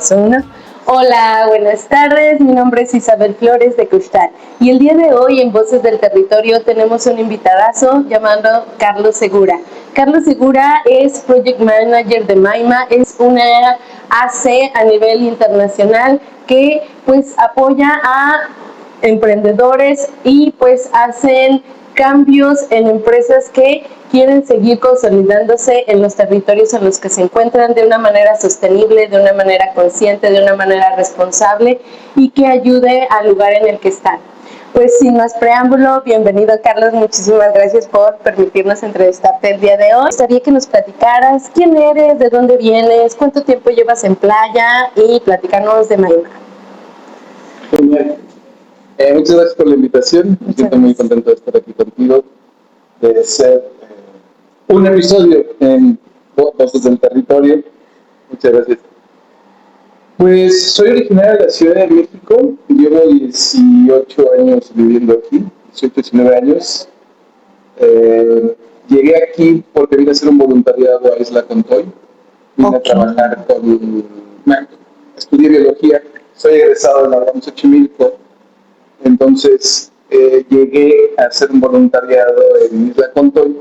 2, 1. Hola, buenas tardes. Mi nombre es Isabel Flores de Custal. Y el día de hoy en Voces del Territorio tenemos un invitadazo llamado Carlos Segura. Carlos Segura es Project Manager de Maima, es una AC a nivel internacional que pues apoya a emprendedores y pues hacen cambios en empresas que quieren seguir consolidándose en los territorios en los que se encuentran de una manera sostenible, de una manera consciente, de una manera responsable y que ayude al lugar en el que están. Pues sin más preámbulo, bienvenido Carlos, muchísimas gracias por permitirnos entrevistarte el día de hoy. Me gustaría que nos platicaras quién eres, de dónde vienes, cuánto tiempo llevas en playa y platicarnos de Maima. Genial. Muchas gracias por la invitación. Me siento muy contento de estar aquí contigo, de ser un episodio en Voces del Territorio. Muchas gracias. Pues soy originario de la Ciudad de México, llevo 18 años viviendo aquí, 18, 19 años. Llegué aquí porque vine a hacer un voluntariado a Isla Contoy. Vine a trabajar estudié biología, soy egresado de la UNAM Xochimilco. Entonces llegué a hacer un voluntariado en Isla Contoy.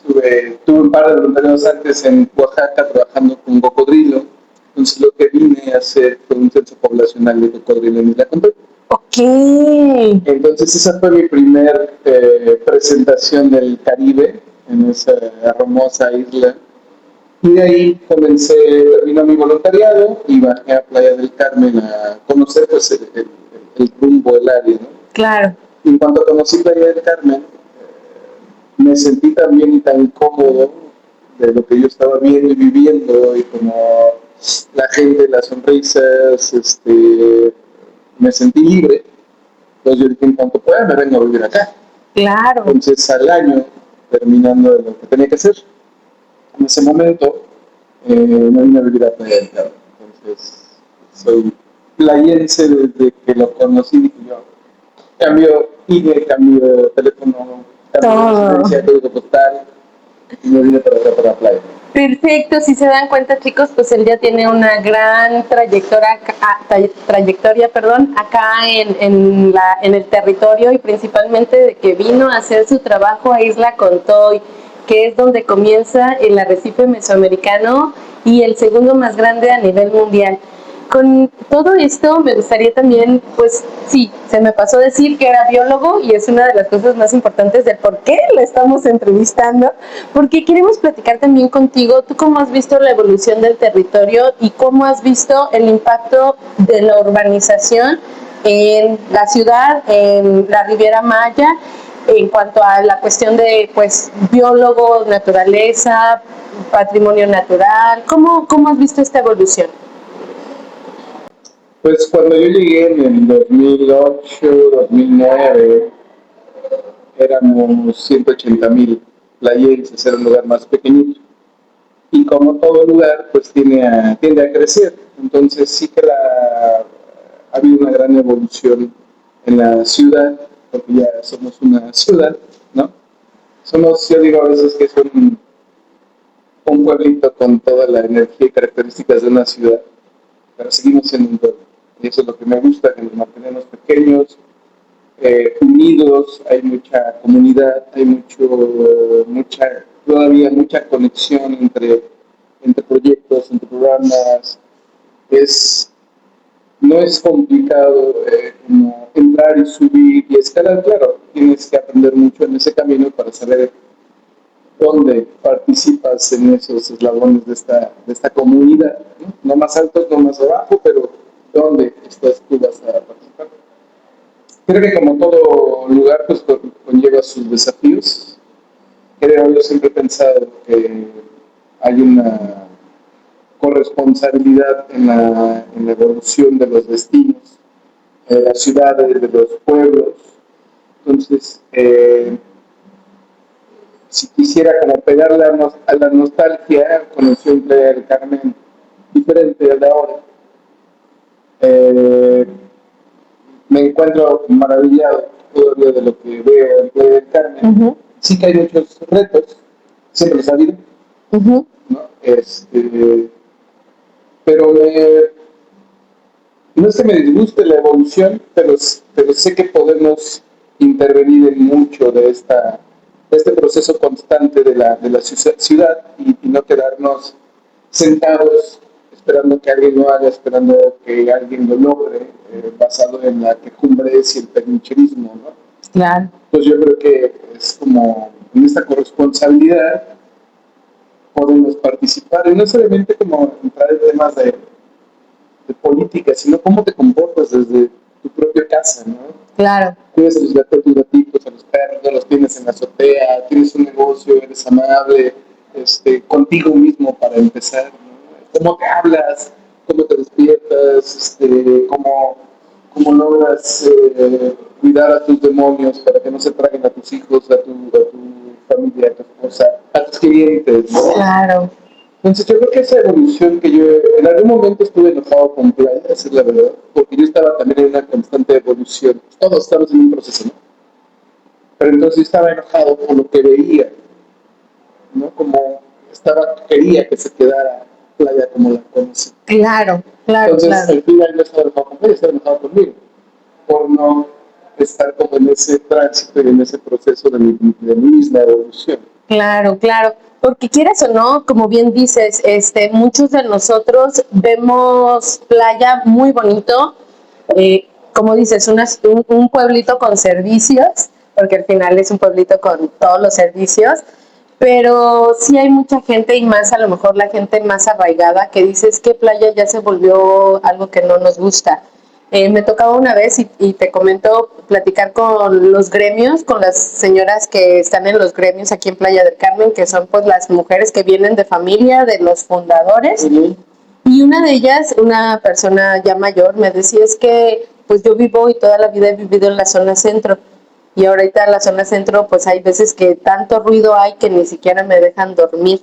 Tuve un par de voluntariados antes en Oaxaca trabajando con cocodrilo. Entonces lo que vine a hacer fue un censo poblacional de cocodrilo en Isla Contoy. Ok. Entonces esa fue mi primer presentación del Caribe en esa hermosa isla. Y de ahí terminó mi voluntariado y bajé a Playa del Carmen a conocer pues el rumbo, el área, ¿no? Claro. Y en cuanto conocí Playa del Carmen, me sentí tan bien y tan cómodo de lo que yo estaba viendo y viviendo, y como la gente, las sonrisas, me sentí libre. Entonces yo dije, en cuanto pueda, me vengo a vivir acá. Claro. Entonces al año, terminando de lo que tenía que hacer, en ese momento, me vine a vivir a Playa del Carmen. Entonces soy playense desde que lo conocí. Dije yo, cambio INE, cambio teléfono, cambio residencia, código postal, y me vine para acá, para la playa. Perfecto, si se dan cuenta chicos, pues él ya tiene una gran trayectoria acá en el territorio, y principalmente de que vino a hacer su trabajo a Isla Contoy, que es donde comienza el arrecife mesoamericano y el segundo más grande a nivel mundial. Con todo esto me gustaría también, pues sí, se me pasó decir que era biólogo, y es una de las cosas más importantes del por qué lo estamos entrevistando, porque queremos platicar también contigo, tú cómo has visto la evolución del territorio y cómo has visto el impacto de la urbanización en la ciudad, en la Riviera Maya, en cuanto a la cuestión de, pues, biólogo, naturaleza, patrimonio natural. ¿Cómo has visto esta evolución? Pues cuando yo llegué en el 2008, 2009, éramos 180,000 playenses, era un lugar más pequeñito. Y como todo lugar, pues tiende a crecer. Entonces sí que ha habido una gran evolución en la ciudad, porque ya somos una ciudad, ¿no? Yo digo a veces que es un pueblito con toda la energía y características de una ciudad, pero seguimos siendo un pueblo. Y eso es lo que me gusta, que nos mantenemos pequeños, unidos, hay mucha comunidad, hay todavía mucha conexión entre proyectos, entre programas. No es complicado como entrar y subir y escalar. Claro, tienes que aprender mucho en ese camino para saber dónde participas en esos eslabones de esta comunidad, ¿no? No más altos, no más abajo, pero dónde estás tú vas a participar. Creo que como todo lugar, pues conlleva sus desafíos. Yo siempre he pensado que hay una corresponsabilidad en la evolución de los destinos, de las ciudades, de los pueblos. Entonces, si quisiera como pegarle a la nostalgia, conocí un Playa del Carmen diferente de ahora. Me encuentro maravillado todavía de lo que veo en Playa del Carmen. Uh-huh. Sí que hay muchos retos, siempre los ha habido, uh-huh, ¿no? Pero no es que me disguste la evolución, pero sé que podemos intervenir en mucho de este proceso constante de la ciudad y no quedarnos sentados esperando que alguien lo haga, esperando que alguien lo logre, basado en la quejumbres y el penincherismo, ¿no? Claro. Pues yo creo que es como en esta corresponsabilidad podemos participar y no solamente como entrar en temas de política, sino cómo te comportas desde tu propia casa, ¿no? Claro. Cuidas a los gatos, tus gatitos, a los perros, no los tienes en la azotea, tienes un negocio, eres amable, contigo mismo para empezar, ¿no? Cómo te hablas, cómo te despiertas, cómo logras cuidar a tus demonios para que no se traguen a tus hijos, a tu familia, a tu esposa, a tus clientes, ¿no? Claro. Entonces yo creo que esa evolución que yo en algún momento estuve enojado con Playa, esa es la verdad, porque yo estaba también en una constante evolución. Todos estamos en un proceso, ¿no? Pero entonces yo estaba enojado por lo que veía, ¿no? Quería que se quedara Playa como la conocí. Claro, claro, Entonces claro. al final no estaba enojado con ella, estaba enojado conmigo, por no estar como en ese tránsito y en ese proceso de mi misma evolución. Claro, claro, porque quieras o no, como bien dices, muchos de nosotros vemos Playa muy bonito, como dices, un pueblito con servicios, porque al final es un pueblito con todos los servicios, pero sí hay mucha gente y más a lo mejor la gente más arraigada que dice es que Playa ya se volvió algo que no nos gusta. Me tocaba una vez y te comento platicar con los gremios, con las señoras que están en los gremios aquí en Playa del Carmen, que son pues las mujeres que vienen de familia de los fundadores. Y una de ellas, una persona ya mayor, me decía es que pues yo vivo y toda la vida he vivido en la zona centro. Y ahorita en la zona centro pues hay veces que tanto ruido hay que ni siquiera me dejan dormir.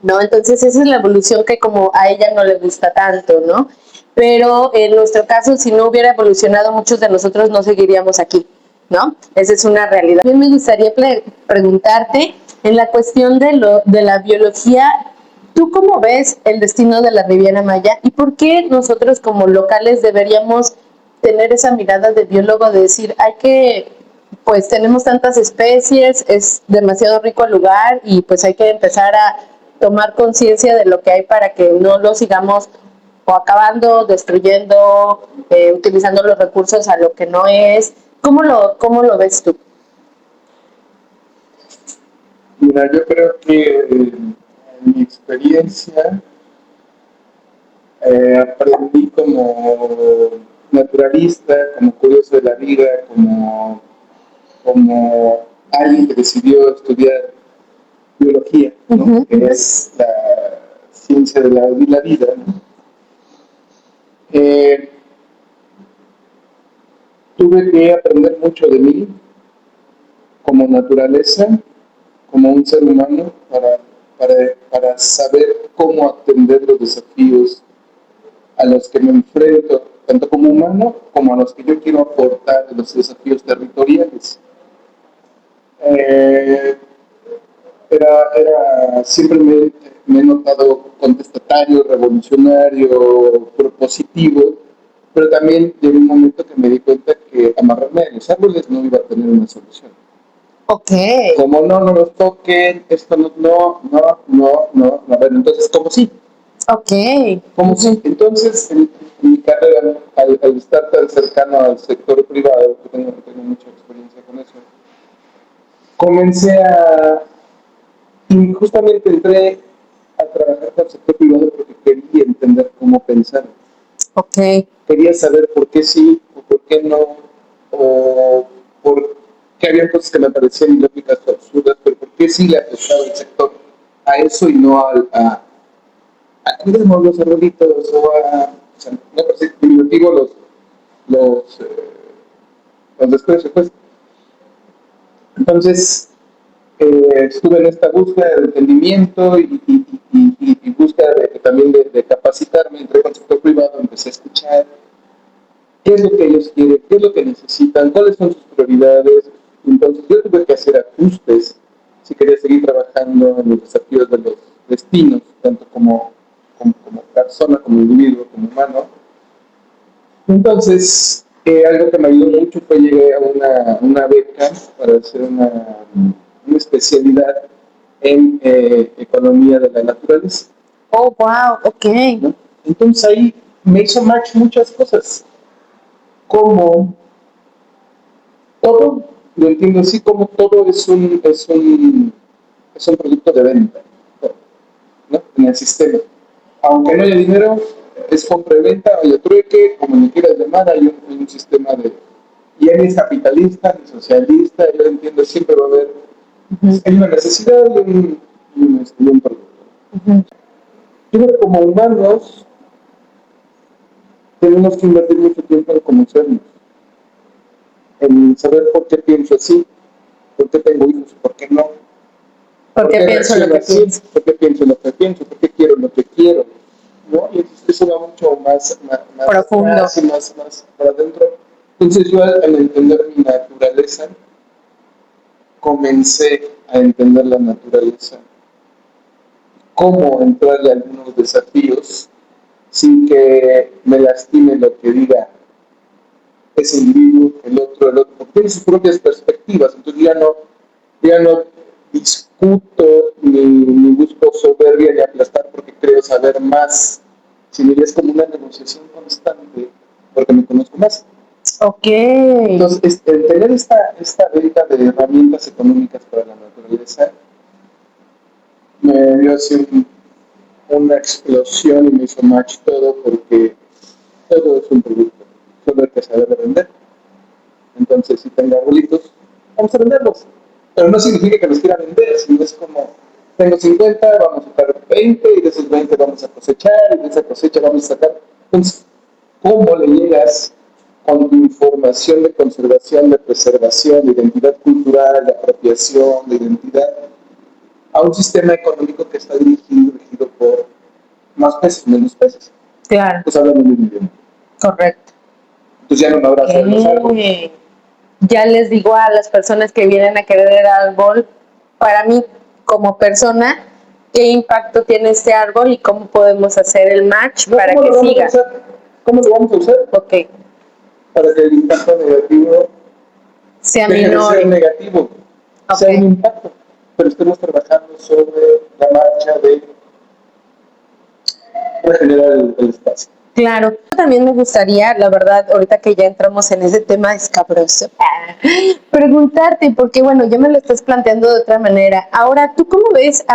¿No? Entonces esa es la evolución que como a ella no le gusta tanto, ¿no? Pero en nuestro caso, si no hubiera evolucionado, muchos de nosotros no seguiríamos aquí, ¿no? Esa es una realidad. También me gustaría preguntarte, en la cuestión de la biología, ¿tú cómo ves el destino de la Riviera Maya y por qué nosotros como locales deberíamos tener esa mirada de biólogo de decir, hay que pues tenemos tantas especies, es demasiado rico el lugar y pues hay que empezar a tomar conciencia de lo que hay para que no lo sigamos o acabando, destruyendo, utilizando los recursos a lo que no es? Cómo lo ves tú? Mira, yo creo que en mi experiencia aprendí como naturalista, como curioso de la vida, como alguien que decidió estudiar biología, ¿no? Uh-huh. Que es la ciencia de la vida, ¿no? Tuve que aprender mucho de mí como naturaleza, como un ser humano, para saber cómo atender los desafíos a los que me enfrento, tanto como humano como a los que yo quiero aportar de los desafíos territoriales. Siempre me he notado contestatario, revolucionario, propositivo, pero también llegó un momento que me di cuenta que amarrarme a los árboles no iba a tener una solución. Ok. Como no los toquen, esto no. Bueno, entonces, ¿cómo sí? Ok. ¿Cómo sí? Entonces, en mi carrera, al estar tan cercano al sector privado, que tengo mucha experiencia con eso, comencé y justamente entré a trabajar con el sector privado porque quería entender cómo pensar. Ok. Quería saber por qué sí o por qué no, o por qué había cosas que me parecían ilógicas o absurdas, pero por qué sí le apostaba el sector a eso y no a cuidemos los arbolitos o sea, no por ser diminutivo los desprecios, pues. Entonces, estuve en esta búsqueda de entendimiento y búsqueda también de capacitarme, entré con el sector privado, empecé a escuchar qué es lo que ellos quieren, qué es lo que necesitan, cuáles son sus prioridades. Entonces yo tuve que hacer ajustes si quería seguir trabajando en los desafíos de los destinos, tanto como persona, como individuo, como humano. Entonces, algo que me ayudó mucho fue llegué a una beca para hacer una especialidad en economía de la naturaleza, Oh, wow, ok. ¿no? Entonces ahí me hizo match muchas cosas, como todo, lo entiendo así, como todo es un producto de venta, ¿no? En el sistema. Aunque no haya dinero, es compra y venta, haya trueque, como le quieras llamar, hay un sistema de... Y ni es capitalista, ni socialista, yo entiendo, siempre va a haber... Hay una necesidad y un producto. Yo creo que como humanos tenemos que invertir mucho tiempo en conocernos, en saber por qué pienso así, por qué tengo hijos, por qué no, por Porque qué pienso lo reacciono que así, pienso. por qué pienso lo que pienso, por qué quiero lo que quiero, ¿no? Y eso va mucho más Profundo. atrás y más para adentro. Entonces yo al entender mi naturaleza, comencé a entender la naturaleza, cómo entrarle a algunos desafíos sin que me lastime lo que diga ese individuo, el otro, porque tiene sus propias perspectivas, entonces ya no discuto ni busco soberbia ni aplastar porque creo saber más, sino ya es como una negociación constante porque me conozco más. Ok. Entonces, el tener esta venta de herramientas económicas para la naturaleza me dio así una explosión y me hizo match todo porque todo es un producto, solo hay que saber vender. Entonces, si tengo arbolitos, vamos a venderlos. Pero no significa que los quiera vender, sino es como, tengo 50, vamos a sacar 20, y de esos 20 vamos a cosechar, y de esa cosecha vamos a sacar. Entonces, ¿cómo le llegas con tu información de conservación, de preservación, de identidad cultural, de apropiación, de identidad, a un sistema económico que está dirigido por más peces, menos peces? Claro, Pues hablando de un idioma. correcto. Entonces ya no me abrazo de los árboles. Ya les digo a las personas que vienen a querer el árbol, para mí como persona, qué impacto tiene este árbol y cómo podemos hacer el match No, para ¿cómo que lo vamos a siga. usar? ¿Cómo lo vamos a usar? Ok, Para que el impacto negativo sea deje de ser minor. negativo, sea un Ok, impacto, pero estemos trabajando sobre la marcha de regenerar el espacio. claro. También me gustaría, la verdad, ahorita que ya entramos en ese tema escabroso, preguntarte, porque bueno, ya me lo estás planteando de otra manera. Ahora, ¿tú cómo ves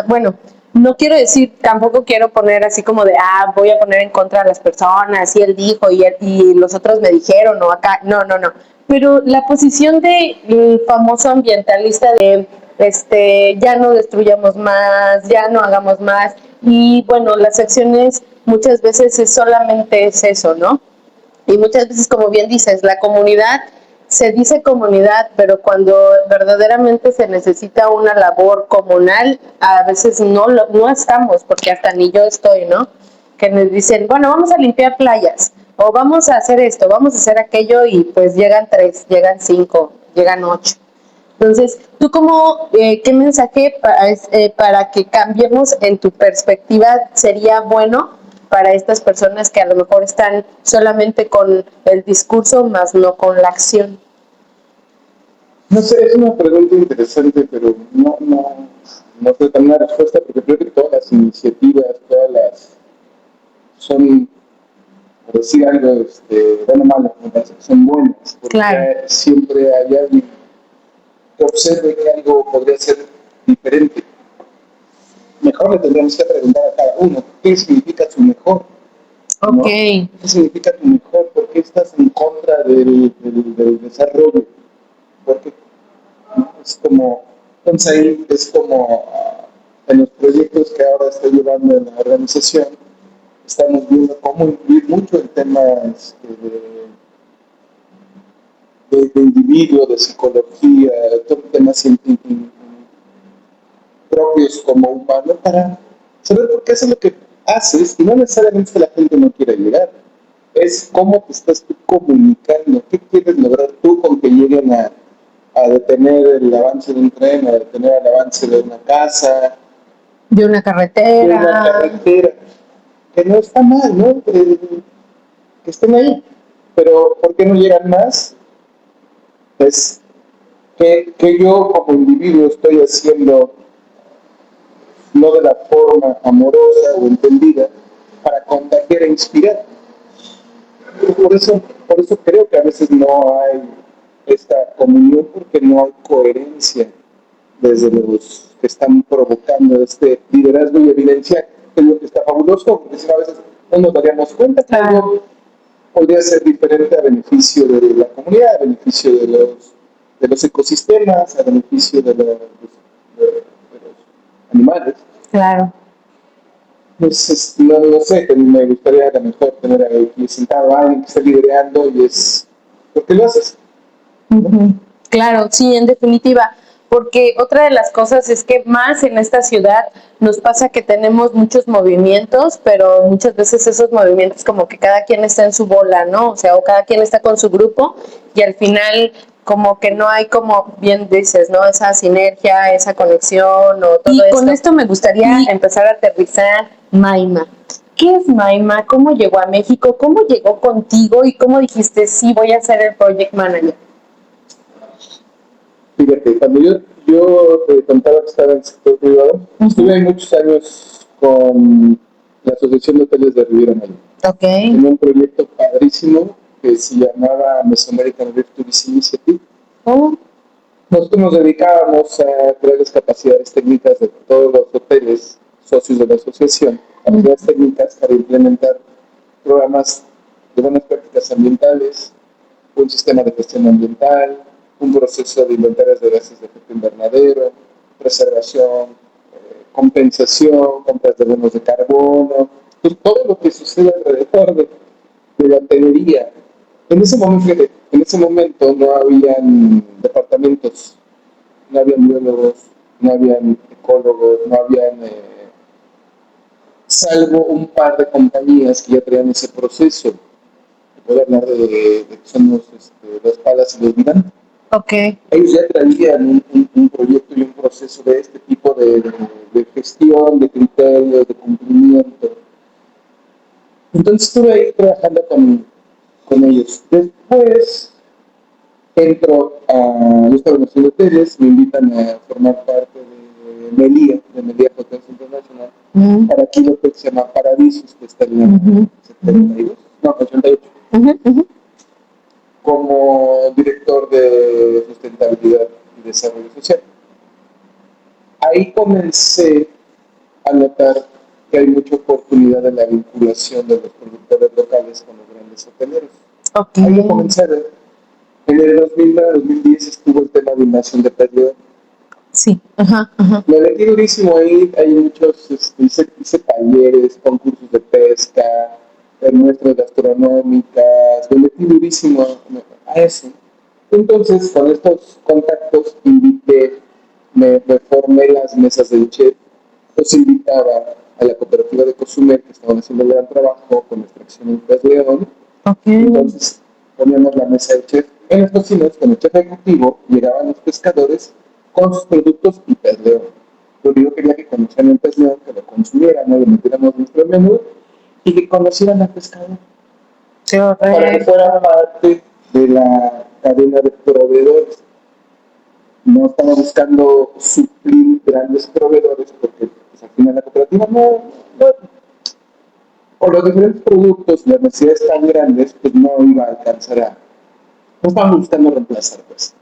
bueno, no quiero decir, tampoco quiero poner así como de, voy a poner en contra a las personas, y él dijo, y los otros me dijeron, o acá, no, no, no. Pero la posición del famoso ambientalista de, ya no destruyamos más, ya no hagamos más, y bueno, las acciones muchas veces solamente es eso, ¿no? Y muchas veces, como bien dices, la comunidad se dice comunidad, pero cuando verdaderamente se necesita una labor comunal, a veces no estamos, porque hasta ni yo estoy, ¿no? Que nos dicen, bueno, vamos a limpiar playas, o vamos a hacer esto, vamos a hacer aquello, y pues llegan 3, llegan 5, llegan 8. Entonces, ¿tú qué mensaje para que cambiemos en tu perspectiva sería bueno para estas personas que a lo mejor están solamente con el discurso, más no con la acción? No sé, es una pregunta interesante, pero no sé tan una respuesta porque creo que todas las iniciativas, son, por decir algo, bueno o malo, me parece que son buenas, porque Claro. siempre hay alguien que observe que algo podría ser diferente. Mejor le tendríamos que preguntar a cada uno qué significa su mejor, ¿no? Ok. ¿Qué significa tu mejor? ¿Por qué estás en contra del desarrollo? Porque ¿no? Entonces ahí es como en los proyectos que ahora estoy llevando en la organización, estamos viendo cómo incluir mucho el tema de individuo, de psicología, todo temas propios como humano para saber por qué haces lo que haces y no necesariamente que la gente no quiera llegar. Es cómo te estás tú comunicando, qué quieres lograr tú con que lleguen a detener el avance de un tren, a detener el avance de una casa, De una carretera. que no está mal, ¿no? Que estén ahí. Pero ¿por qué no llegan más? Es que yo como individuo estoy haciendo no de la forma amorosa o entendida para contagiar e inspirar. Por eso creo que a veces no hay esta comunión porque no hay coherencia desde los que están provocando este liderazgo y evidencia que es lo que está fabuloso, porque si no, a veces no nos daríamos cuenta que algo podría ser diferente a beneficio de la comunidad, a beneficio de los ecosistemas, a beneficio de los animales. Claro. Entonces, no sé, me gustaría a lo mejor tener aquí sentado a alguien que esté liderando y es, ¿por qué lo haces? Uh-huh. Claro, sí, en definitiva, porque otra de las cosas es que más en esta ciudad nos pasa que tenemos muchos movimientos, pero muchas veces esos movimientos como que cada quien está en su bola, ¿no? O sea, o cada quien está con su grupo y al final como que no hay, como bien dices, ¿no? Esa sinergia, esa conexión o todo esto. Y con esto me gustaría empezar a aterrizar Maima. ¿Qué es Maima? ¿Cómo llegó a México? ¿Cómo llegó contigo? ¿Y cómo dijiste, sí, voy a ser el project manager? Fíjate, cuando yo te contaba que estaba en el sector privado, estuve muchos años con la Asociación de Hoteles de Riviera Maya. Okay. En un proyecto padrísimo que se llamaba Mesoamerican Rift Tourism Initiative. Oh. Nosotros nos dedicábamos a crear las capacidades técnicas de todos los hoteles socios de la asociación, capacidades técnicas para implementar programas de buenas prácticas ambientales, un sistema de gestión ambiental, un proceso de inventarios de gases de efecto invernadero, preservación, compensación, compras de bonos de carbono, pues todo lo que sucede alrededor de la hotelería. En ese momento no habían departamentos, no habían biólogos, no habían ecólogos, no habían, salvo un par de compañías que ya traían ese proceso. Voy a hablar de que son los Palas y los Vidan. Okay. Ellos ya traían un proyecto y un proceso de este tipo de gestión, de criterios, de cumplimiento. Entonces estuve ahí trabajando con ellos. Después entro a, yo estaba en los hoteles, me invitan a formar parte de Melia Hotels International, para aquí lo que se llama Paradisos, que está en el 72, no, 88. Como director de sustentabilidad y desarrollo social. Ahí comencé a notar que hay mucha oportunidad en la vinculación de los productores locales con los grandes hoteleros. Okay. Ahí lo comencé a ver. En el 2010 estuvo el tema de invasión de pez. Sí. Me metí durísimo ahí, hay muchos, hice talleres, concursos de pesca, muestras gastronómicas, me metí durísimo a eso. Entonces, con estos contactos, me formé las mesas del chef, los invitaba a la cooperativa de Cozumel, que estaban haciendo un gran trabajo con extracción en pez león. Okay. Entonces, poníamos la mesa del chef en las cocinas, con el chef ejecutivo, llegaban los pescadores con sus productos y pez león. Pero yo quería que conocieran el pez león, que lo consumieran, ¿no? Le metiéramos nuestro menú y que conocieran al pescado. Sí, para que fuera parte de la cadena de proveedores. No estaba buscando suplir grandes proveedores porque pues, al final la cooperativa no, por los diferentes productos y las necesidades tan grandes, pues no iba a alcanzar a, no estaban buscando reemplazar, pues.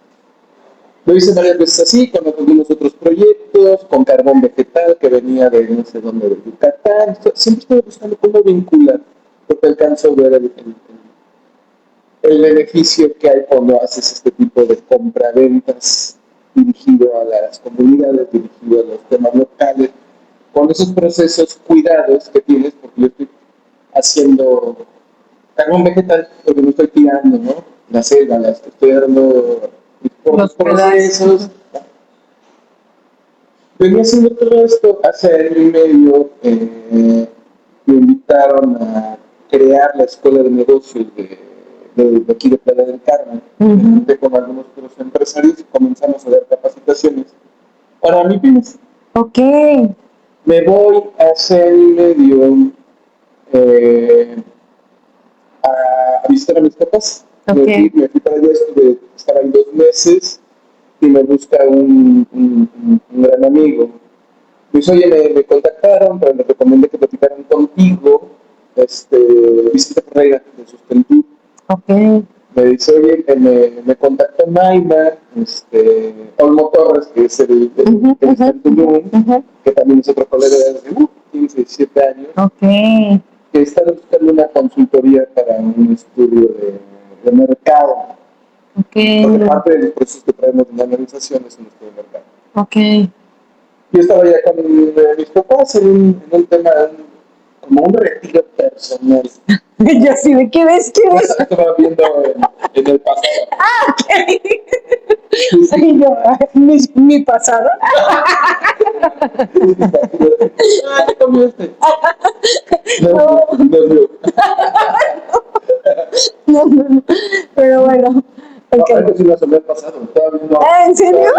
Lo hice varias veces así, cuando tuvimos otros proyectos, con carbón vegetal que venía de no sé dónde, de Yucatán. Siempre estuve buscando cómo vincular, porque alcanzo a ver el beneficio que hay cuando haces este tipo de compraventas dirigido a las comunidades, dirigido a los temas locales, con esos procesos cuidados que tienes, porque yo estoy haciendo carbón vegetal, porque no estoy tirando, ¿no? La selva, la estoy dando los procesos. Venía haciendo todo esto hace año y medio. Me invitaron a crear la escuela de negocios de aquí de Playa del Carmen. Me junté con algunos otros empresarios y comenzamos a dar capacitaciones para mi pymes. Ok. Me voy hace año y medio a visitar visitar a mis papás. Ok. Me fui para allá, estaba ahí 2 meses y me busca un gran amigo. Me dice, oye, me contactaron, pero me recomendé que platicaran contigo, Vicente Ferreira, de Sustentú. Ok. Me dice, oye, que me contactó Maima, Olmo Torres, que es que está en Tulum, que también es otro colega de hace 15, 17 años, Ok. que está buscando una consultoría para un estudio de mercado, porque Ok. parte de los procesos que traemos en la organización es un estudio de mercado. Ok. Yo estaba ya con mis papás en un tema, como un retiro personal. Yo así de ¿qué ves? ¿Qué Yo ves? estaba viendo en el pasado. Y yo, mi pasado. Ah, ¿qué comiste? No, No. no. Pero bueno. No, Ok. algo sí me asomé al pasado. Estaba viendo, ¿En serio?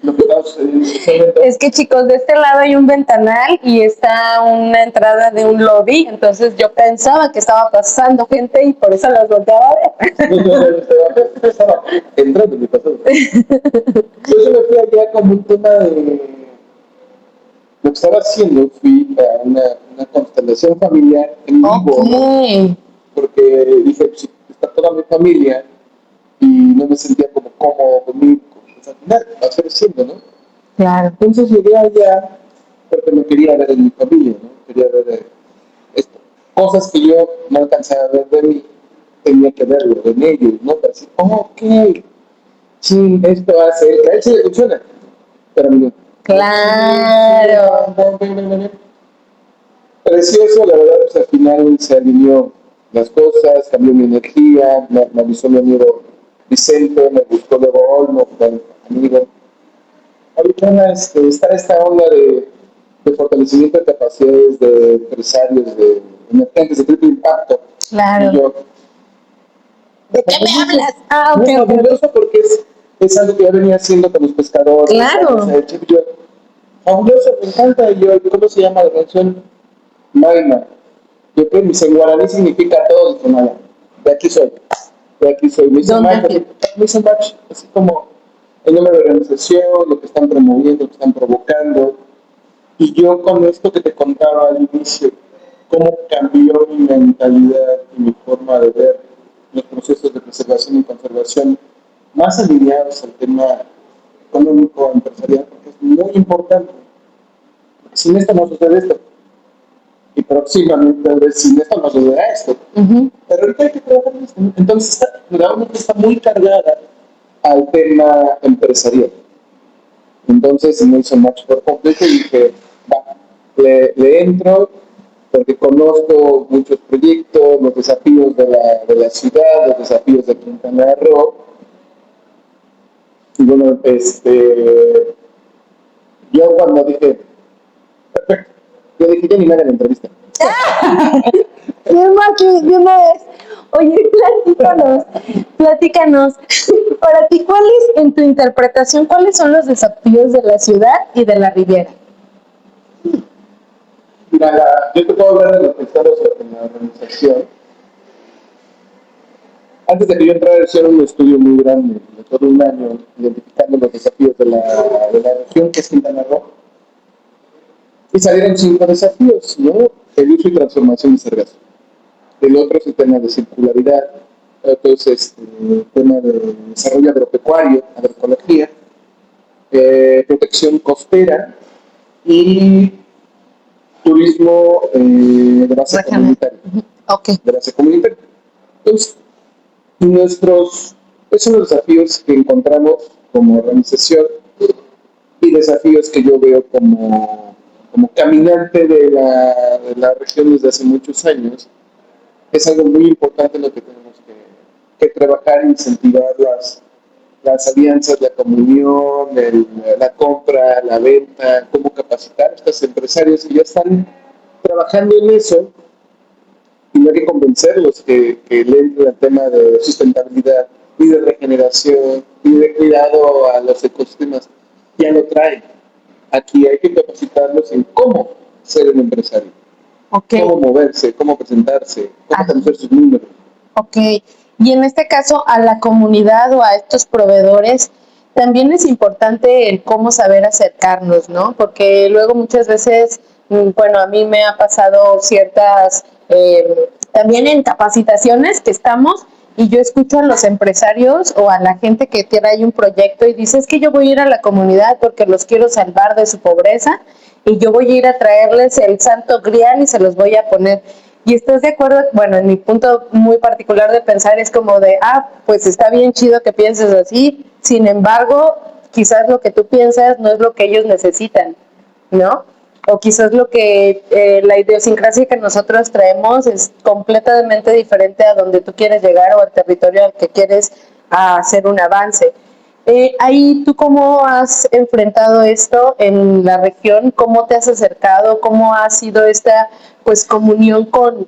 lo que estaba sucediendo. Es que chicos, de este lado hay un ventanal y está una entrada de un lobby, entonces yo pensaba que estaba pasando gente y por eso las volteaba a ver. Estaba entrando en mi pasado. Yo me fui allá como un tema de. Lo que estaba haciendo, fui a una constelación familiar en vivo, ¿no? Porque dije, pues, está toda mi familia y no me sentía como cómodo conmigo. Pues al final, va a ser siendo, ¿no? Claro. Entonces llegué allá porque me quería ver en mi familia, ¿no? Quería ver esto. Cosas que yo no alcanzaba a ver de mí, tenía que verlo en ellos, ¿no? Para decir, oh, ok, sí, esto hace, a él sí le funciona, pero a mí no. Claro. Precioso, la verdad, pues al final se alineó las cosas, cambió mi energía, me avisó mi amigo Vicente, me buscó luego Olmo, con amigo. Ahorita está esta onda de fortalecimiento de capacidades de empresarios, de emergentes de triple impacto. Claro. Y yo, ¿De qué me hablas? Ah, muy ok, ok. fabuloso porque es algo que ya venía haciendo con los pescadores. Claro. Yo, fabuloso, me encanta. Y yo, ¿cómo se llama la canción? Maima. Yo creo que en guaraní significa todo, dice Maya. De aquí soy. De aquí soy. Me hizo match, así como el número de organización, lo que están promoviendo, lo que están provocando. Y yo con esto que te contaba al inicio, cómo cambió mi mentalidad y mi forma de ver los procesos de preservación y conservación más alineados al tema económico, empresarial, porque es muy importante. Porque sin esto no sucede esto. Y próximamente, tal vez, sin esto no sucederá esto. Pero ahorita hay que trabajar en esto. Entonces, realmente está muy cargada al tema empresarial. Entonces me hizo match por completo y dije, va, le entro porque conozco muchos proyectos, los desafíos de la ciudad, los desafíos de Quintana Roo. Y bueno, yo cuando dije, perfecto, yo dije, ya ni me hagan entrevista. Bien, Maki, de una vez. Oye, platícanos, para ti, en tu interpretación, cuáles son los desafíos de la ciudad y de la Riviera? Mira, yo te puedo hablar de lo que estamos en la organización. Antes de que yo entrara, hicieron un estudio muy grande, de todo un año, identificando los desafíos de la región que es Quintana Roo. Y salieron 5 desafíos, ¿no? El uso y transformación de sargazo. El otro es el tema de circularidad. Otro es el tema de desarrollo agropecuario, agroecología, protección costera y turismo de base comunitaria. Okay. De base comunitaria. Entonces, esos son los desafíos que encontramos como organización y desafíos que yo veo como caminante de la región desde hace muchos años. Es algo muy importante en lo que tenemos que trabajar e incentivar las alianzas, la comunión, la compra, la venta, cómo capacitar a estos empresarios que ya están trabajando en eso y no hay que convencerlos que le entren al tema de sustentabilidad y de regeneración y de cuidado a los ecosistemas. Ya lo traen. Aquí hay que capacitarlos en cómo ser un empresario, cómo moverse, cómo presentarse, cómo conocer sus números. Ok, y en este caso a la comunidad o a estos proveedores también es importante el cómo saber acercarnos, ¿no? Porque luego muchas veces, bueno, a mí me ha pasado ciertas, también en capacitaciones que estamos y yo escucho a los empresarios o a la gente que tiene ahí un proyecto y dice, es que yo voy a ir a la comunidad porque los quiero salvar de su pobreza y yo voy a ir a traerles el santo grial y se los voy a poner. Y estás de acuerdo, bueno, en mi punto muy particular de pensar es como de, pues está bien chido que pienses así, sin embargo, quizás lo que tú piensas no es lo que ellos necesitan, ¿no? O quizás lo que la idiosincrasia que nosotros traemos es completamente diferente a donde tú quieres llegar o al territorio al que quieres hacer un avance. Ahí, ¿tú cómo has enfrentado esto en la región? ¿Cómo te has acercado? ¿Cómo ha sido esta pues comunión con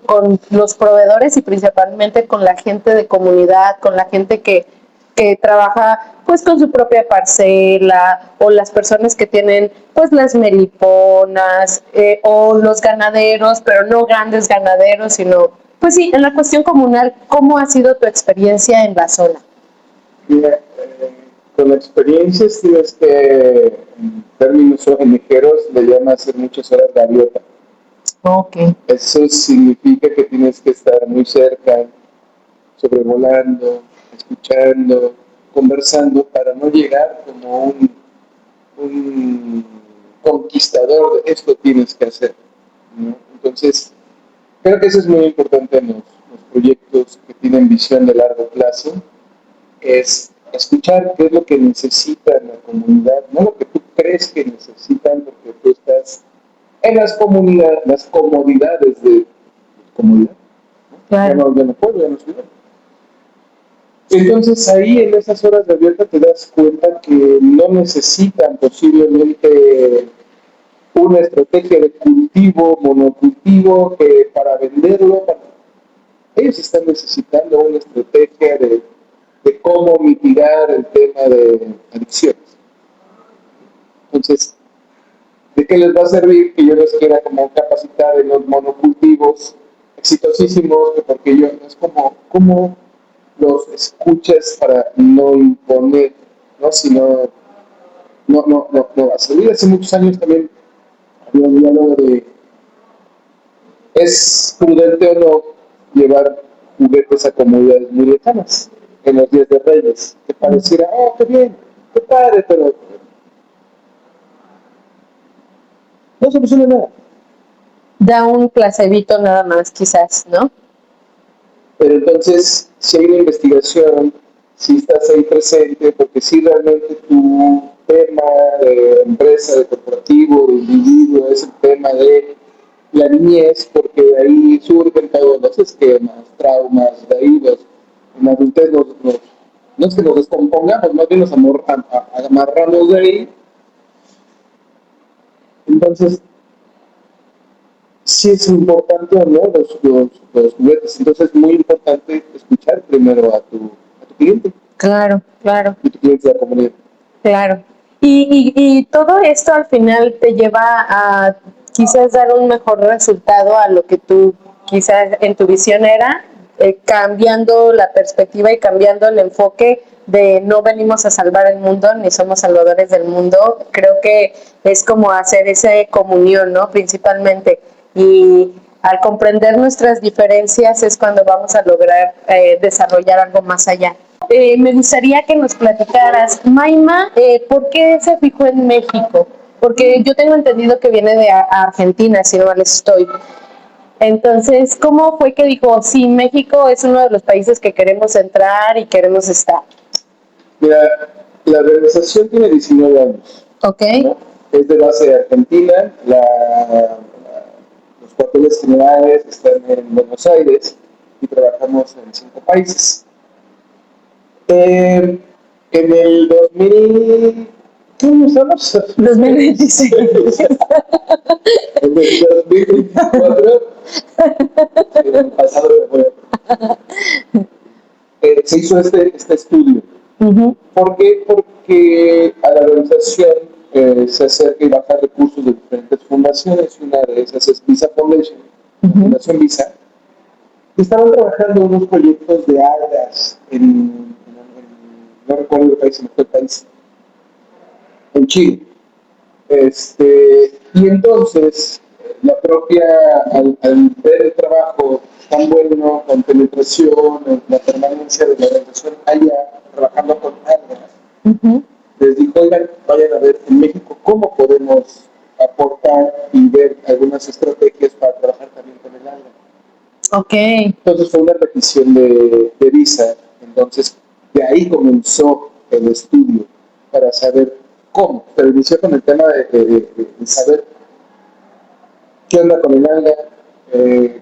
los proveedores y principalmente con la gente de comunidad, con la gente que trabaja pues con su propia parcela o las personas que tienen pues las meliponas o los ganaderos, pero no grandes ganaderos, sino pues sí, en la cuestión comunal, ¿cómo ha sido tu experiencia en la zona? Mira, con experiencias tienes que, en términos ligeros, le llaman hacer muchas horas gaviota. Ok. Eso significa que tienes que estar muy cerca, sobrevolando, escuchando, conversando, para no llegar como un conquistador de esto tienes que hacer, ¿no? Entonces, creo que eso es muy importante en los proyectos que tienen visión de largo plazo, es escuchar qué es lo que necesita la comunidad, no lo que tú crees que necesitan, porque tú estás en las comodidades de comodidad. Claro. Ya no puedo, ya no estoy. Entonces ahí en esas horas de abierta te das cuenta que no necesitan posiblemente una estrategia de cultivo, monocultivo, que para venderlo, ellos están necesitando una estrategia de cómo mitigar el tema de adicciones. Entonces, ¿de qué les va a servir que yo les quiera como capacitar en los monocultivos exitosísimos? Porque yo es como los escuchas para no imponer, ¿no? Sino no va a servir. Hace muchos años también había un diálogo de ¿es prudente o no llevar juguetes a comunidades muy lejanas en los días de Reyes? Que pareciera, oh, qué bien, qué padre, pero no soluciona nada. Da un placebito nada más, quizás, ¿no? Pero entonces, si hay una investigación, si estás ahí presente, porque si realmente tu tema de empresa, de corporativo, de individuo, es el tema de la niñez, porque de ahí surgen todos los esquemas, traumas, de ahí en adultez no es que nos descompongamos, más bien nos amarramos de ahí. Entonces, sí es importante o no los juguetes. Entonces es muy importante escuchar primero a tu cliente. Claro, claro. Y tu cliente de la comunidad. Claro. Y todo esto al final te lleva a quizás dar un mejor resultado a lo que tú quizás en tu visión era, cambiando la perspectiva y cambiando el enfoque de no venimos a salvar el mundo ni somos salvadores del mundo. Creo que es como hacer esa comunión, ¿no? Principalmente. Y al comprender nuestras diferencias es cuando vamos a lograr desarrollar algo más allá. Me gustaría que nos platicaras, Maima, ¿por qué se fijó en México? Porque yo tengo entendido que viene de Argentina, si no mal estoy. Entonces, ¿cómo fue que dijo, sí, México es uno de los países que queremos entrar y queremos estar? Mira, la organización tiene 19 años. Ok. ¿No? Es de base argentina, los cuarteles generales están en Buenos Aires y trabajamos en 5 países. En el 2000, ¿cómo estamos? 2026. En el 2024, en el pasado se hizo este estudio. ¿Por qué? Porque a la organización se acerca y baja recursos de diferentes fundaciones, y una de esas es Visa Foundation, Fundación Visa, estaban trabajando unos proyectos de algas no recuerdo el país, en qué país, en Chile. Y entonces, la propia, al ver el trabajo tan bueno, con penetración, la permanencia de la organización allá, trabajando con algas, les dijo, oigan, vayan a ver en México cómo podemos aportar y ver algunas estrategias para trabajar también con el alga. Ok. Entonces fue una petición de visa, entonces de ahí comenzó el estudio para saber cómo, pero inició con el tema de saber qué onda con el alga,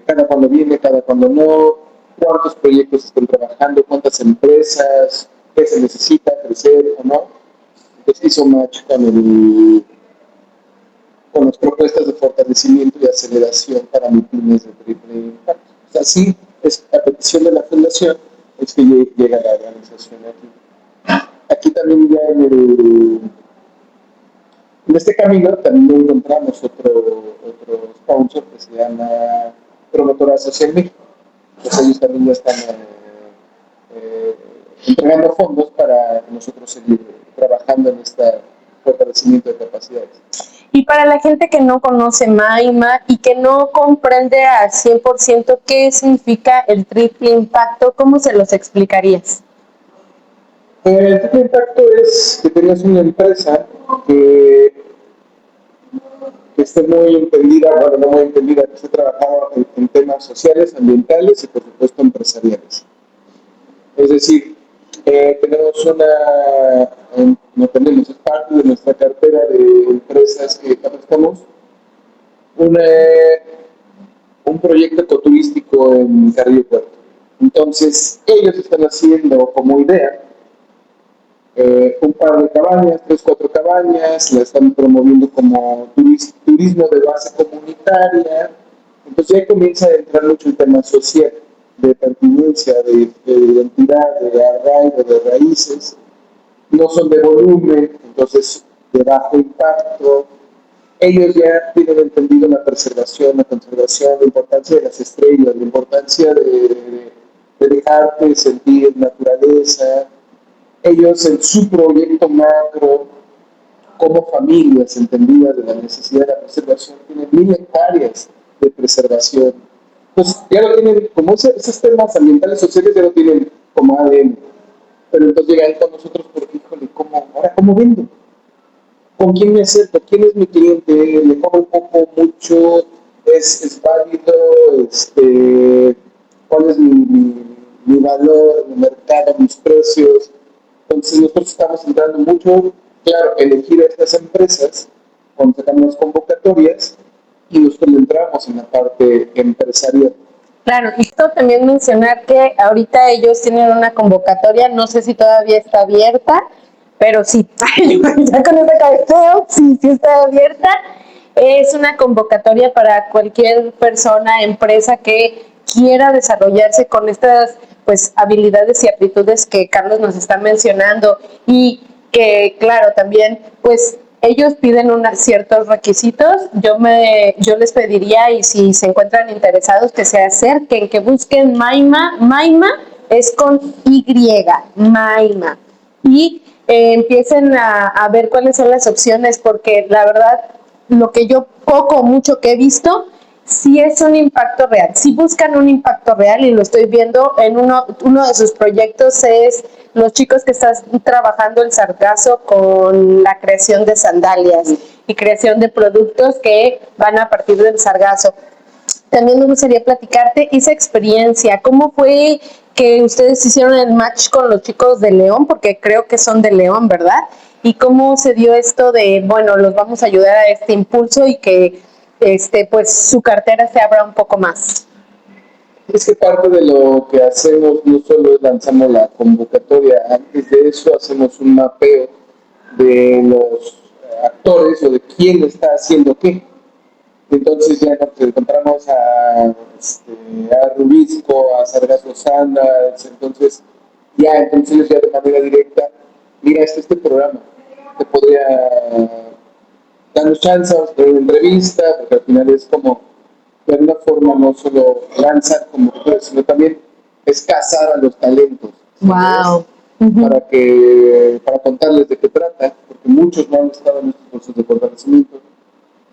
cada cuando viene, cada cuando no, cuántos proyectos están trabajando, cuántas empresas, qué se necesita crecer o no. Entonces hizo match con las propuestas de fortalecimiento y aceleración para mítines de triple impacto. O sea, sí, es a petición de la fundación es que llega la organización aquí. Aquí también ya en este camino también encontramos otro sponsor que se llama Promotora Social México. Pues ellos también ya están entregando fondos para nosotros seguir trabajando en este fortalecimiento de capacidades. Y para la gente que no conoce Maima y que no comprende al 100% qué significa el triple impacto, ¿cómo se los explicarías? El triple impacto es que tengas una empresa que esté muy entendida, bueno, no muy entendida, que esté trabajando en temas sociales, ambientales y por supuesto empresariales. Es decir, no tenemos, es parte de nuestra cartera de empresas que capacitamos una, un proyecto ecoturístico en Carrillo Puerto. Entonces, ellos están haciendo como idea un par de cabañas, 3, 4 cabañas, la están promoviendo como turismo de base comunitaria. Entonces ya comienza a entrar mucho el tema social, de pertinencia, de identidad, de arraigo, de raíces. No son de volumen, entonces de bajo impacto. Ellos ya tienen entendido la preservación, la conservación, la importancia de las estrellas, la importancia de dejarte sentir naturaleza. Ellos en su proyecto macro, como familias entendidas de la necesidad de la preservación, tienen 1000 hectáreas de preservación. Pues ya lo tienen, como esos temas ambientales sociales ya lo tienen como ADN. Pero entonces llegan con nosotros porque, híjole, ahora cómo vendo? ¿Con quién me acerco? ¿Quién es mi cliente? ¿Le cobro poco, mucho? ¿Es válido? ¿Cuál es mi valor en el mercado, mis precios? Entonces nosotros estamos entrando mucho, claro, elegir a estas empresas, cuando sacamos convocatorias, y nosotros entramos en la parte empresarial. Claro, y esto también mencionar que ahorita ellos tienen una convocatoria, no sé si todavía está abierta, pero sí, ya con ese cabeceo, sí está abierta. Es una convocatoria para cualquier persona, empresa que quiera desarrollarse con estas pues habilidades y aptitudes que Carlos nos está mencionando y que claro también pues ellos piden ciertos requisitos. Yo les pediría, y si se encuentran interesados, que se acerquen, que busquen Maima. Maima es con Y, Maima. Y empiecen a ver cuáles son las opciones, porque la verdad, lo que yo poco o mucho que he visto, sí es un impacto real. Sí buscan un impacto real y lo estoy viendo en uno de sus proyectos es los chicos que están trabajando el sargazo con la creación de sandalias y creación de productos que van a partir del sargazo. También me gustaría platicarte esa experiencia, cómo fue que ustedes hicieron el match con los chicos de León, porque creo que son de León, ¿verdad? Y cómo se dio esto de, bueno, los vamos a ayudar a este impulso y que pues su cartera se abra un poco más. Es que parte de lo que hacemos no solo es lanzamos la convocatoria, antes de eso hacemos un mapeo de los actores o de quién está haciendo qué. Entonces ya nos encontramos a Rubisco, a Sargazo Sandas, entonces ellos ya de manera directa, mira, este programa, te podría darnos chance de una entrevista, porque al final es como de alguna forma no solo lanzar como sino también es cazar a los talentos. Wow. Para contarles de qué trata, porque muchos no han estado en estos procesos de fortalecimiento,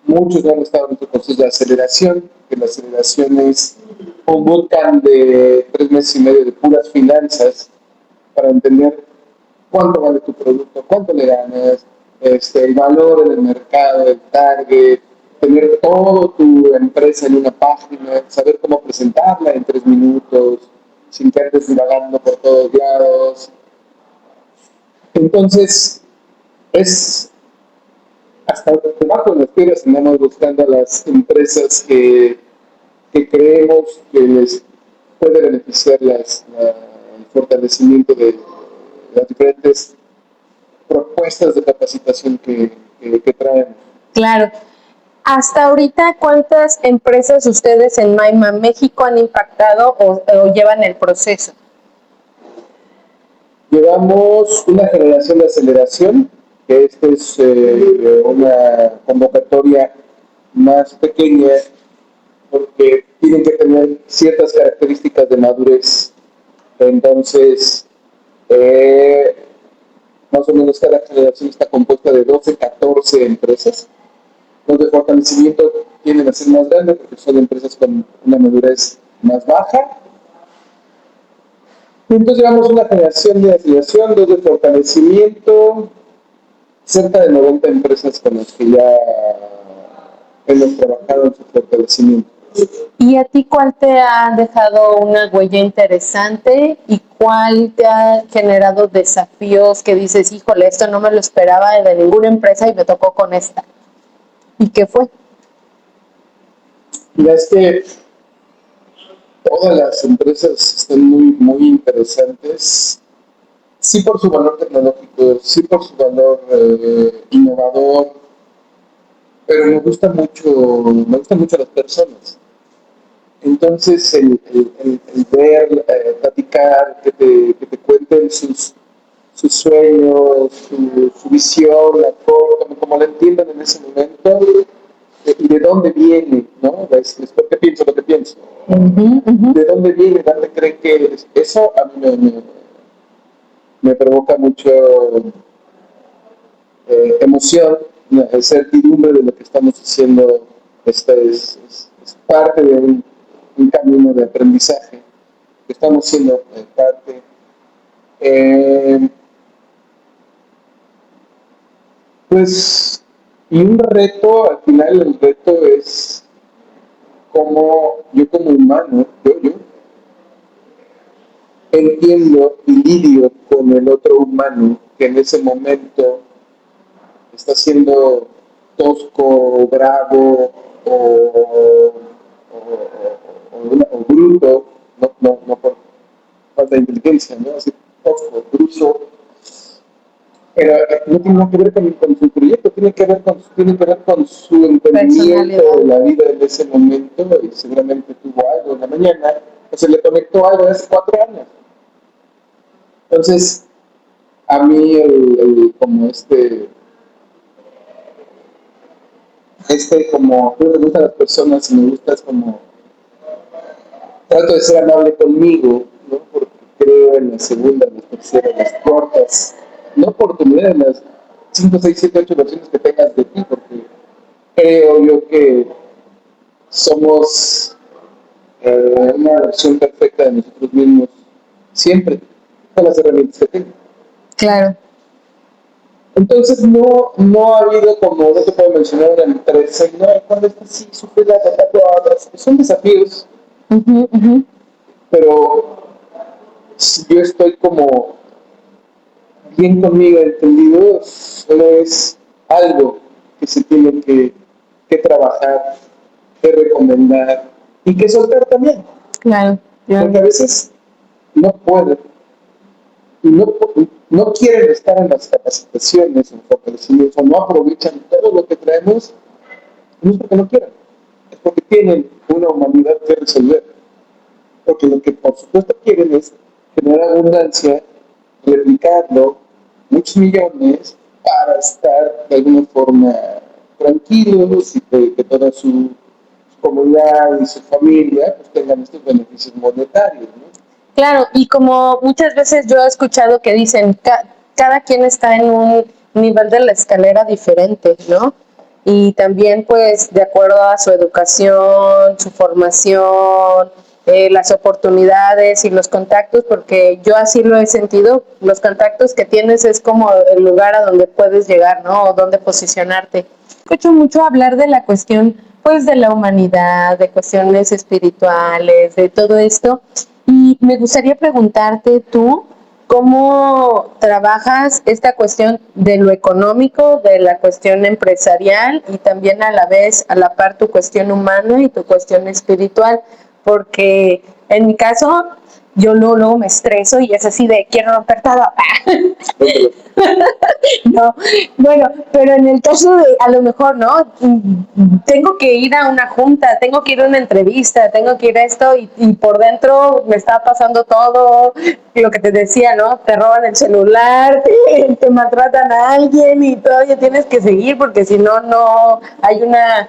muchos no han estado en estos procesos de aceleración, que la aceleración es un bootcamp de 3 meses y medio de puras finanzas para entender cuánto vale tu producto, cuánto le ganas, el valor en el mercado, el target, tener toda tu empresa en una página, saber cómo presentarla en 3 minutos, sin que andes divagando por todos lados. Entonces, es hasta debajo de las piedras andamos buscando a las empresas que creemos que les puede beneficiar el fortalecimiento de las diferentes propuestas de capacitación que traemos. Claro. Hasta ahorita, ¿cuántas empresas ustedes en Maima México han impactado o llevan el proceso? Llevamos una generación de aceleración, que esta es una convocatoria más pequeña porque tienen que tener ciertas características de madurez. Entonces, más o menos cada generación está compuesta de 12, 14 empresas. Los de fortalecimiento tienden a ser más grandes porque son empresas con una madurez más baja. Entonces llevamos una generación de aceleración, 2 de fortalecimiento, cerca de 90 empresas con las que ya hemos trabajado en su fortalecimiento. ¿Y a ti cuál te ha dejado una huella interesante y cuál te ha generado desafíos que dices, híjole, esto no me lo esperaba de ninguna empresa y me tocó con esta? ¿Y qué fue? Mira, es que todas las empresas están muy interesantes, sí por su valor tecnológico, sí por su valor innovador, pero me gustan mucho las personas. Entonces, el ver, platicar, que te cuenten sus sueños, su visión, la forma, como la entiendan en ese momento, y de dónde viene, ¿no? Es porque pienso lo que pienso. ¿De dónde viene? ¿Dónde creen que es? Eso a mí me provoca mucho emoción, certidumbre de lo que estamos haciendo. Esta es parte de un camino de aprendizaje que estamos siendo parte. Pues, y un reto, al final el reto es cómo yo como humano, yo entiendo y lidio con el otro humano que en ese momento está siendo tosco, bravo o bruto, no por falta de inteligencia, ¿no? Así, tosco, bruto, pero no tiene nada que ver con su proyecto, tiene que ver con su entendimiento de la vida en ese momento y seguramente tuvo algo en la mañana o se le conectó algo hace 4 años. Entonces, a mí como como me gustan las personas y me gusta es como trato de ser amable conmigo, ¿no? Porque creo en la segunda, en la tercera, en las cuartas, no oportunidades, en las 5, 6, 7, 8 versiones que tengas de ti, porque creo yo que somos una versión perfecta de nosotros mismos siempre, con las herramientas que tengo. Claro. Entonces no ha habido como, no te puedo mencionar una empresa, no, cuando está así, supe la son desafíos, pero si yo estoy como bien conmigo entendido, solo es algo que se tiene que trabajar, que recomendar y que soltar también. Claro. Porque a veces no pueden y no quieren estar en las capacitaciones, en fortalecimiento, no aprovechan todo lo que traemos, no es porque no quieran, es porque tienen una humanidad que resolver. Porque lo que por supuesto quieren es generar abundancia, replicarlo, muchos millones, para estar de alguna forma tranquilos y que toda su comunidad y su familia pues tengan estos beneficios monetarios, ¿no? Claro, y como muchas veces yo he escuchado que dicen, cada quien está en un nivel de la escalera diferente, ¿no? Y también pues de acuerdo a su educación, su formación, las oportunidades y los contactos, porque yo así lo he sentido, los contactos que tienes es como el lugar a donde puedes llegar, ¿no? O donde posicionarte. Escucho mucho hablar de la cuestión pues de la humanidad, de cuestiones espirituales, de todo esto. Y me gustaría preguntarte tú, ¿cómo trabajas esta cuestión de lo económico, de la cuestión empresarial y también a la vez, a la par, tu cuestión humana y tu cuestión espiritual? Porque en mi caso, yo luego me estreso y es así de quiero romper todo. No, bueno, pero en el caso de, a lo mejor, ¿no? Tengo que ir a una junta, tengo que ir a una entrevista, tengo que ir a esto y por dentro me está pasando todo, lo que te decía, ¿no? Te roban el celular, te maltratan a alguien y todavía tienes que seguir porque si no, no hay una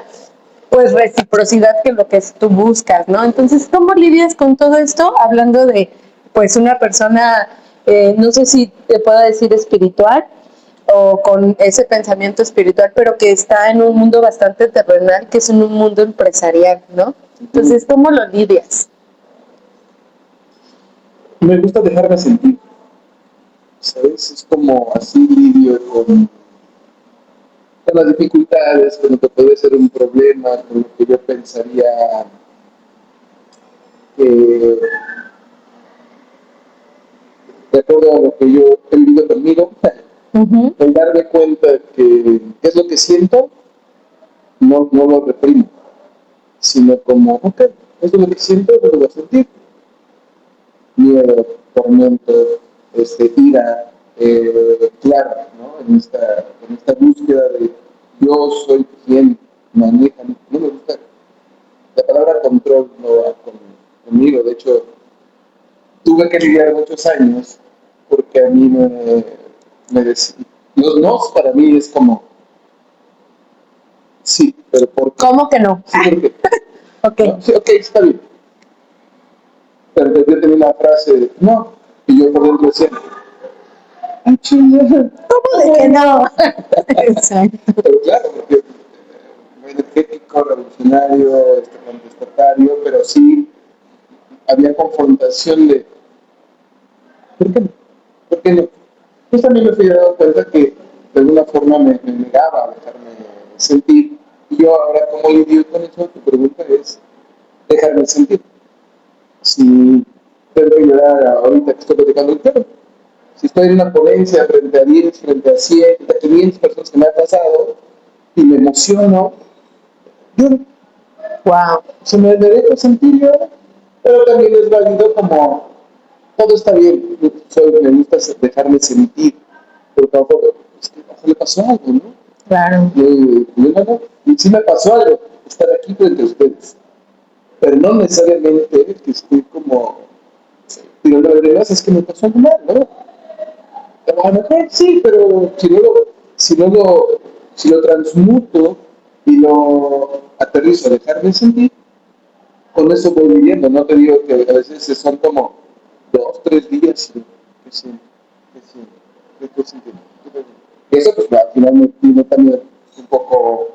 pues reciprocidad que lo que tú buscas, ¿no? Entonces, ¿cómo lidias con todo esto? Hablando de, pues, una persona, no sé si te pueda decir espiritual o con ese pensamiento espiritual, pero que está en un mundo bastante terrenal, que es en un mundo empresarial, ¿no? Entonces, ¿cómo lo lidias? Me gusta dejarme sentir, ¿sabes? Es como así lidio con las dificultades, con lo que puede ser un problema, con lo que yo pensaría que, de acuerdo a lo que yo he vivido conmigo, el darme cuenta que es lo que siento, no lo reprimo, sino como, ok, esto es lo que siento, lo voy a sentir. Miedo, tormento, ira, claro, ¿no? En esta búsqueda de yo soy quien maneja, no me gusta, la palabra control no va conmigo, de hecho, tuve que lidiar muchos años porque a mí me decían, los nos para mí es como, sí, pero ¿por qué? ¿Cómo que no? Sí, porque, Ok. ¿no? Sí, ok, está bien. Pero yo tenía una frase de, no, y yo por dentro decía, ay, chingada. ¿Cómo de que no? Exacto. Pero claro, porque muy energético, revolucionario, contestatario, pero sí había confrontación de, ¿por qué no? ¿Por qué no? Pues también me fui dando cuenta que de alguna forma me negaba a dejarme sentir. Y yo ahora, ¿cómo lidio con eso? Tu pregunta es dejarme sentir. Si tengo que llorar ahorita que estoy platicando el tema, si estoy en una ponencia frente a 10, frente a 100, frente a 500 personas que me ha pasado y me emociono, lloro. Wow. Se me dejo sentir yo, pero también es válido como todo está bien, me gusta dejarme sentir, pero tampoco, es que le pasó algo, ¿no? Claro. Y sí me pasó algo, estar aquí frente a ustedes, pero no necesariamente que estoy como, digo, lo demás es que me pasó algo mal, ¿no? A lo mejor sí, pero si lo transmuto y lo aterrizo a dejarme sentir, con eso voy viviendo. No te digo que a veces son como 2, 3 días que siento, que siento, que siento. Eso pues al final me tiene también un poco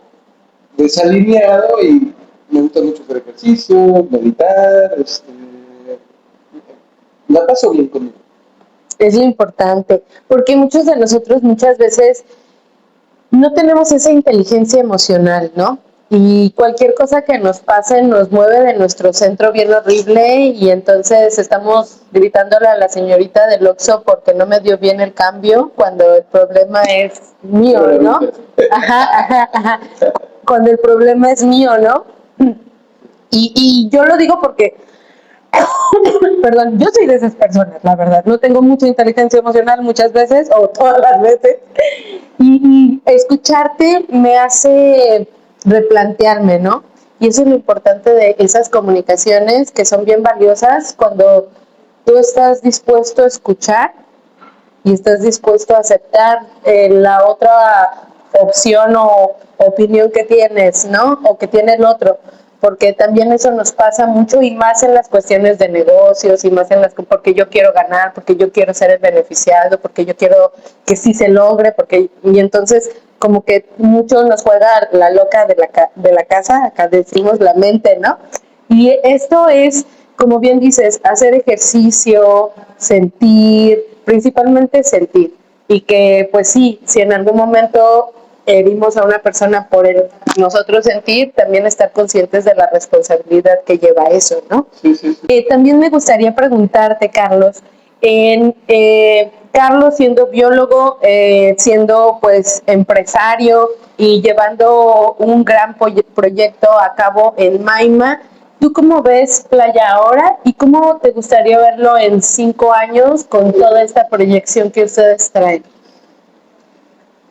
desalineado y me gusta mucho hacer ejercicio, meditar, la paso bien conmigo. Es lo importante, porque muchos de nosotros muchas veces no tenemos esa inteligencia emocional, ¿no? Y cualquier cosa que nos pase nos mueve de nuestro centro bien horrible y entonces estamos gritándole a la señorita del Oxxo porque no me dio bien el cambio cuando el problema es mío, ¿no? Ajá. Cuando el problema es mío, ¿no? Y yo lo digo porque perdón, yo soy de esas personas, la verdad. No tengo mucha inteligencia emocional muchas veces, o todas las veces. Y escucharte me hace replantearme, ¿no? Y eso es lo importante de esas comunicaciones que son bien valiosas cuando tú estás dispuesto a escuchar y estás dispuesto a aceptar la otra opción o opinión que tienes, ¿no? O que tiene el otro. porque también eso nos pasa mucho y más en las cuestiones de negocios y más en las porque yo quiero ganar, porque yo quiero ser el beneficiado, porque yo quiero que sí se logre, porque y entonces como que mucho nos juega la loca de la casa, acá decimos la mente, ¿no? Y esto es, como bien dices, hacer ejercicio, sentir, principalmente sentir. Y que, pues sí, si en algún momento herimos a una persona por el nosotros sentir, también estar conscientes de la responsabilidad que lleva eso, ¿no? Sí, sí, sí. También me gustaría preguntarte, Carlos, Carlos siendo biólogo, siendo pues empresario y llevando un gran proyecto a cabo en Maima, ¿tú cómo ves Playa ahora y cómo te gustaría verlo en 5 años con toda esta proyección que ustedes traen?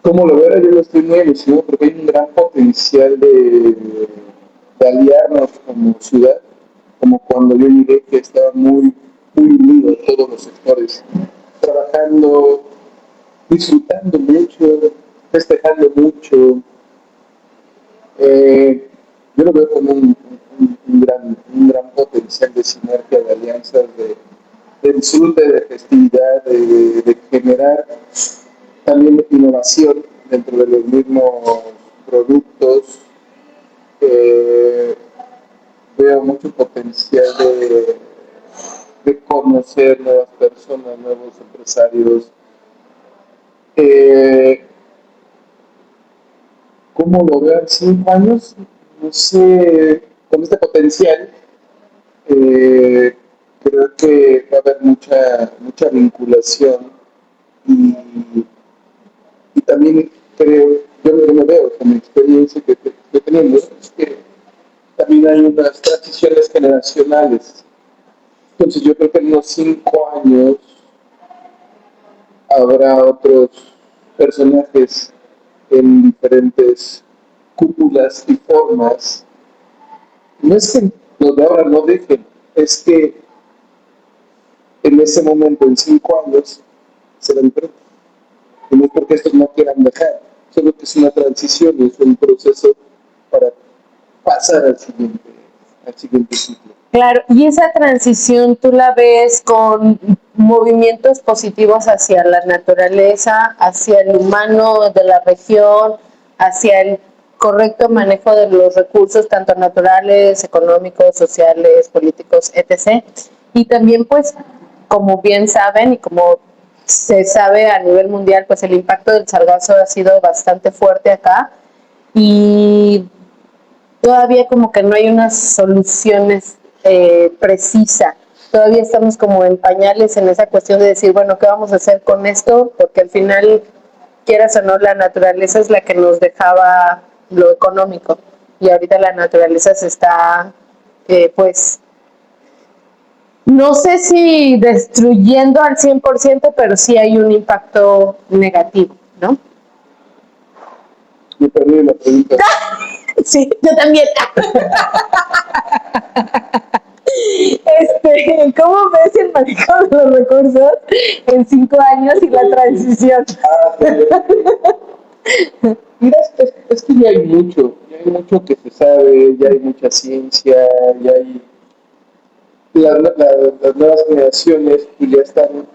Como lo veo, yo lo estoy muy emocionado porque hay un gran potencial de aliarnos como ciudad, como cuando yo llegué, que estaba muy unido a todos los sectores, trabajando, disfrutando mucho, festejando mucho. Yo lo veo como un gran potencial de sinergia, de alianzas, de disfrute, de festividad, de generar también innovación dentro de los mismos productos. Eh, Veo mucho potencial de conocer nuevas personas, nuevos empresarios. Eh, ¿Cómo lo veo en 5 años? No sé, con este potencial, eh, creo que va a haber mucha vinculación y, y también creo, yo me veo con mi experiencia que estoy teniendo, es que también hay unas transiciones generacionales. Entonces yo creo que en unos 5 años habrá otros personajes en diferentes cúpulas y formas. No es que los de ahora no dejen, es que en ese momento, en 5 años, será diferente. Y no es porque estos no quieran dejar, solo que es una transición y es un proceso para pasar al siguiente ciclo. Claro, y esa transición tú la ves con movimientos positivos hacia la naturaleza, hacia el humano de la región, hacia el correcto manejo de los recursos, tanto naturales, económicos, sociales, políticos, etc. Y también, pues, como bien saben y como se sabe a nivel mundial, pues el impacto del sargazo ha sido bastante fuerte acá y todavía como que no hay unas soluciones precisas. Todavía estamos como en pañales en esa cuestión de decir, bueno, ¿qué vamos a hacer con esto? Porque al final, quieras o no, la naturaleza es la que nos dejaba lo económico. Y ahorita la naturaleza se está, pues, no sé si destruyendo al 100%, pero sí hay un impacto negativo, ¿no? Me perdí la pregunta. Sí, yo también. ¿Cómo ves el manejo de los recursos en 5 años y la transición? Mira, es que ya hay mucho que se sabe, ya hay mucha ciencia, ya hay las nuevas generaciones pues ya están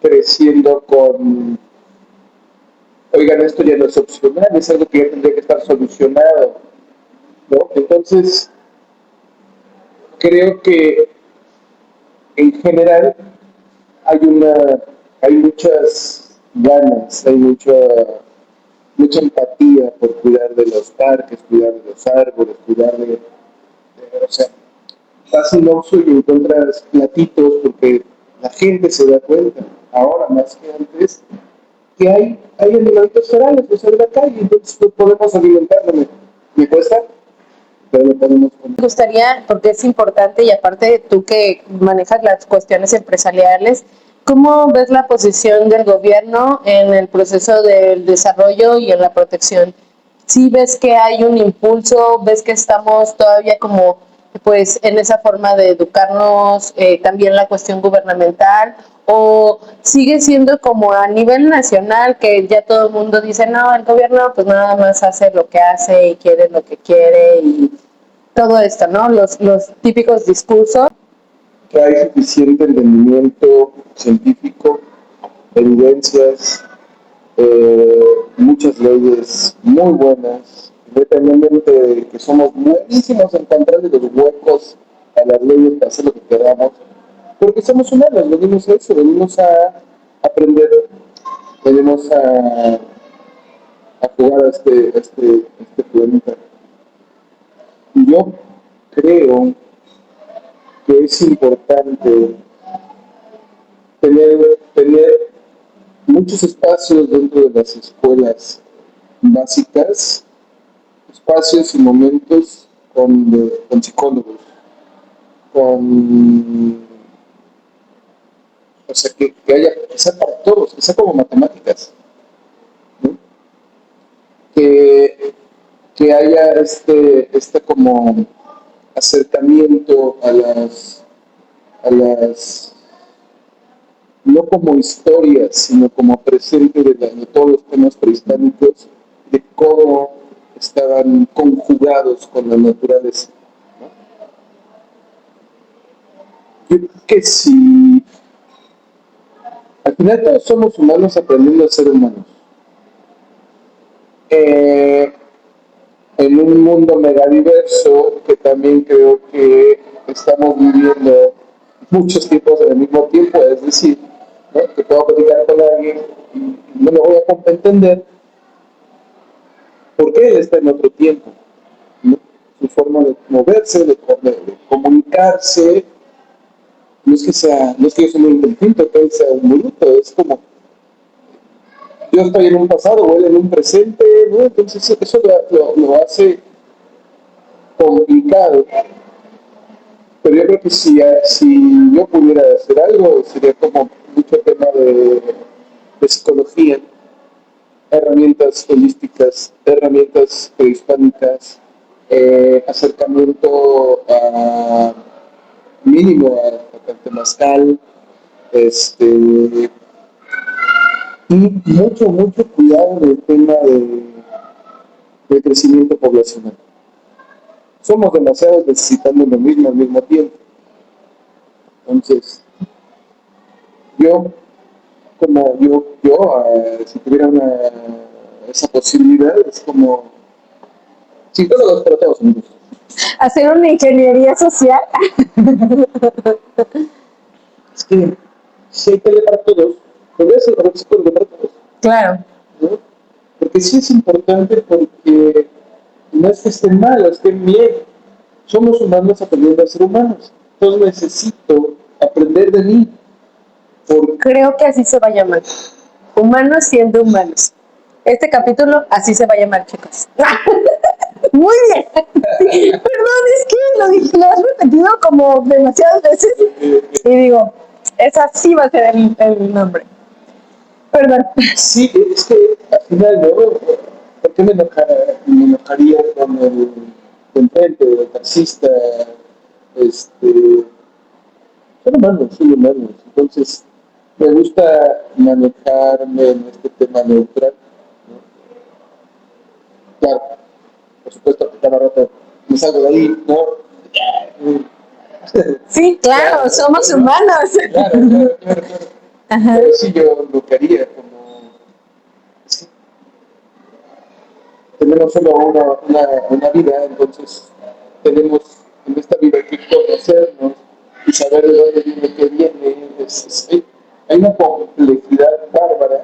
creciendo con, oigan, esto ya no es opcional, es algo que ya tendría que estar solucionado, ¿no? Entonces, creo que en general hay hay muchas ganas, hay mucha empatía por cuidar de los parques, cuidar de los árboles, o sea, vas al Oxxo y encuentras platitos porque la gente se da cuenta, ahora más que antes, que hay alimentos ferales, o sea, en la calle, entonces no podemos alimentarlo. Me cuesta, pero lo podemos comer. Me gustaría, porque es importante y aparte tú que manejas las cuestiones empresariales, ¿cómo ves la posición del gobierno en el proceso del desarrollo y en la protección? ¿Sí ves que hay un impulso? ¿Ves que estamos todavía como pues en esa forma de educarnos, también la cuestión gubernamental? ¿O sigue siendo como a nivel nacional que ya todo el mundo dice, no, el gobierno pues nada más hace lo que hace y quiere lo que quiere todo esto, ¿no? Los típicos discursos. Que hay suficiente entendimiento científico, evidencias, muchas leyes muy buenas, independientemente de que somos buenísimos en encontrarle los huecos a las leyes para hacer lo que queramos, porque somos humanos, venimos a eso, venimos a aprender, venimos a jugar a este planeta. Y yo creo que es importante tener muchos espacios dentro de las escuelas básicas, espacios y momentos con psicólogos, con, o sea, que sea para todos, que sea como matemáticas, ¿no? que, que haya este como acercamiento a las no como historias, sino como presente de todos los temas prehispánicos, de cómo estaban conjugados con la naturaleza. Yo creo que si al final todos somos humanos aprendiendo a ser humanos, eh, en un mundo megadiverso que también creo que estamos viviendo muchos tiempos al mismo tiempo, es decir, ¿no? Que puedo platicar con alguien y no me voy a entender por qué él está en otro tiempo, ¿no? Su forma de moverse, de comunicarse, no es que yo sea muy inteligente, que él sea un bruto, es como yo estoy en un pasado o él en un presente, ¿no? Entonces eso lo hace complicado. Pero yo creo que si yo pudiera hacer algo, sería como mucho tema de psicología, herramientas holísticas, herramientas prehispánicas, acercamiento a mínimo a Temazcal, y mucho cuidado en el tema de crecimiento poblacional. Somos demasiados necesitando lo mismo al mismo tiempo. Entonces, yo, si tuviera esa posibilidad, es como psicólogos para todos unidos. Hacer una ingeniería social. Es que si hay tele para todos, podría ser psicólogo para todos. Claro. ¿No? Porque sí es importante porque no es que estén mal o estén bien. Somos humanos aprendiendo a ser humanos. Entonces necesito aprender de mí. Creo que así se va a llamar. Humanos siendo humanos. Este capítulo así se va a llamar, chicos. Muy bien. Perdón, es que lo has repetido como demasiadas veces. Y digo, esa sí va a ser el nombre. Perdón. Sí, es que al final, ¿no? ¿Por qué me enojaría con el de enfrente, el taxista? Son humanos. Entonces, me gusta manejarme en este tema neutral, ¿no? Claro, por supuesto que cada rato me salgo de ahí, ¿no? Sí, claro, somos humanos. Claro. Ajá. Pero sí yo lo que haría como... Sí, tenemos solo una vida, entonces tenemos en esta vida que conocernos y saber de dónde viene, qué viene. Hay una complejidad bárbara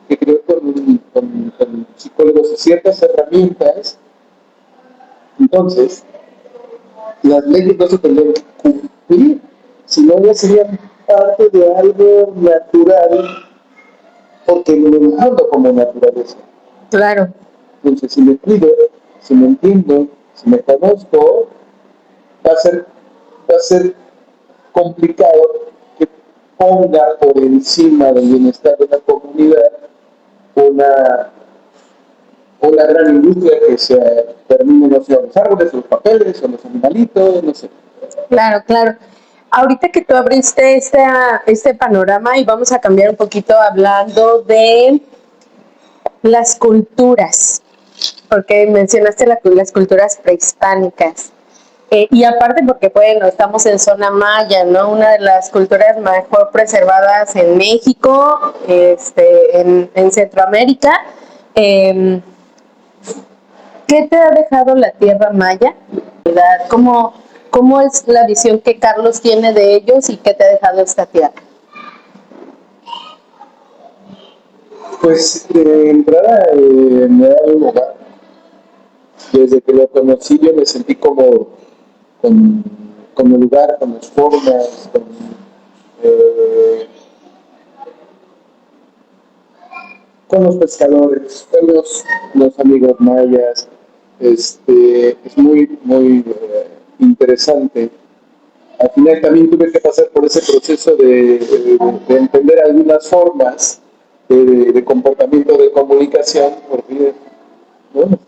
que creo con psicólogos y ciertas herramientas. Entonces, las leyes no se tendrían que cumplir, sino ya serían parte de algo natural, porque me entiendo como naturaleza. Claro. Entonces, si me cuido, si me entiendo, si me conozco, va a ser complicado que ponga por encima del bienestar de la comunidad una, una gran industria que se termine, no sé, a los árboles, o los papeles, o los animalitos, no sé. Claro, claro. Ahorita que tú abriste este panorama y vamos a cambiar un poquito hablando de las culturas, porque mencionaste las culturas prehispánicas. Y aparte porque, bueno, estamos en zona maya, ¿no? Una de las culturas mejor preservadas en México, en Centroamérica. Eh, ¿Qué te ha dejado la tierra maya? ¿Cómo es la visión que Carlos tiene de ellos y qué te ha dejado esta tierra? Pues de entrada me da un hogar. Desde que lo conocí yo me sentí como con el lugar, con las formas, eh, con los pescadores, con los amigos mayas. Es muy interesante. Al final también tuve que pasar por ese proceso de entender algunas formas de comportamiento de comunicación, porque, bueno,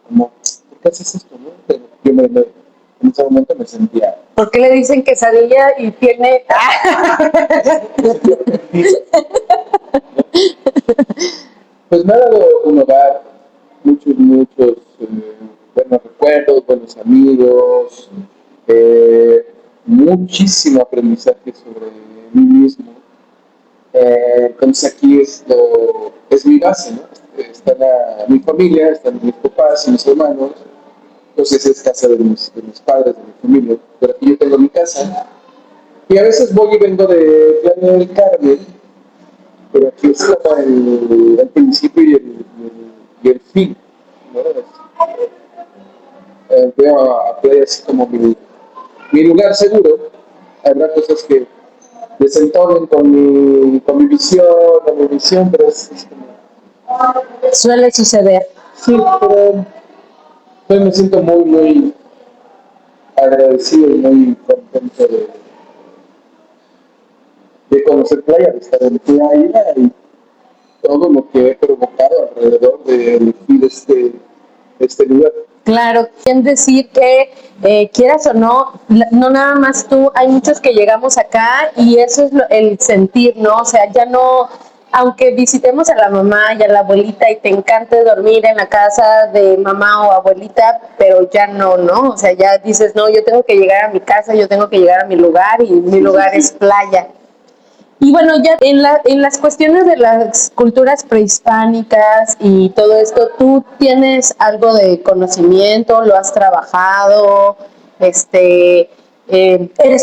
como, ¿por qué haces esto? ¿No? Pero yo en ese momento me sentía... ¿Por qué le dicen quesadilla y tiene... Pues me ha dado un hogar, muchos buenos recuerdos, buenos amigos, muchísimo aprendizaje sobre mí mismo. Entonces aquí es mi base, ¿no? Está mi familia, están mis papás y mis hermanos, entonces es casa de mis padres, de mi familia, pero aquí yo tengo mi casa y a veces voy y vengo de Playa del Carmen, pero aquí es como el principio y el fin, ¿no? Veo a Playa así como mi lugar seguro. Habrá cosas que desentonen con mi visión, con mi visión, pero es como... Suele suceder. Sí, pero pues me siento muy agradecido y muy contento de conocer Playa, de estar en Playa y todo lo que he provocado alrededor de elegir este lugar. Claro, quieren decir que quieras o no, no nada más tú, hay muchos que llegamos acá y eso es el sentir, ¿no? O sea, ya no, aunque visitemos a la mamá y a la abuelita y te encante dormir en la casa de mamá o abuelita, pero ya no, ¿no? O sea, ya dices, no, yo tengo que llegar a mi casa, yo tengo que llegar a mi lugar y mi lugar es playa. Y bueno, ya en las cuestiones de las culturas prehispánicas y todo esto, ¿tú tienes algo de conocimiento? ¿Lo has trabajado? ¿Eres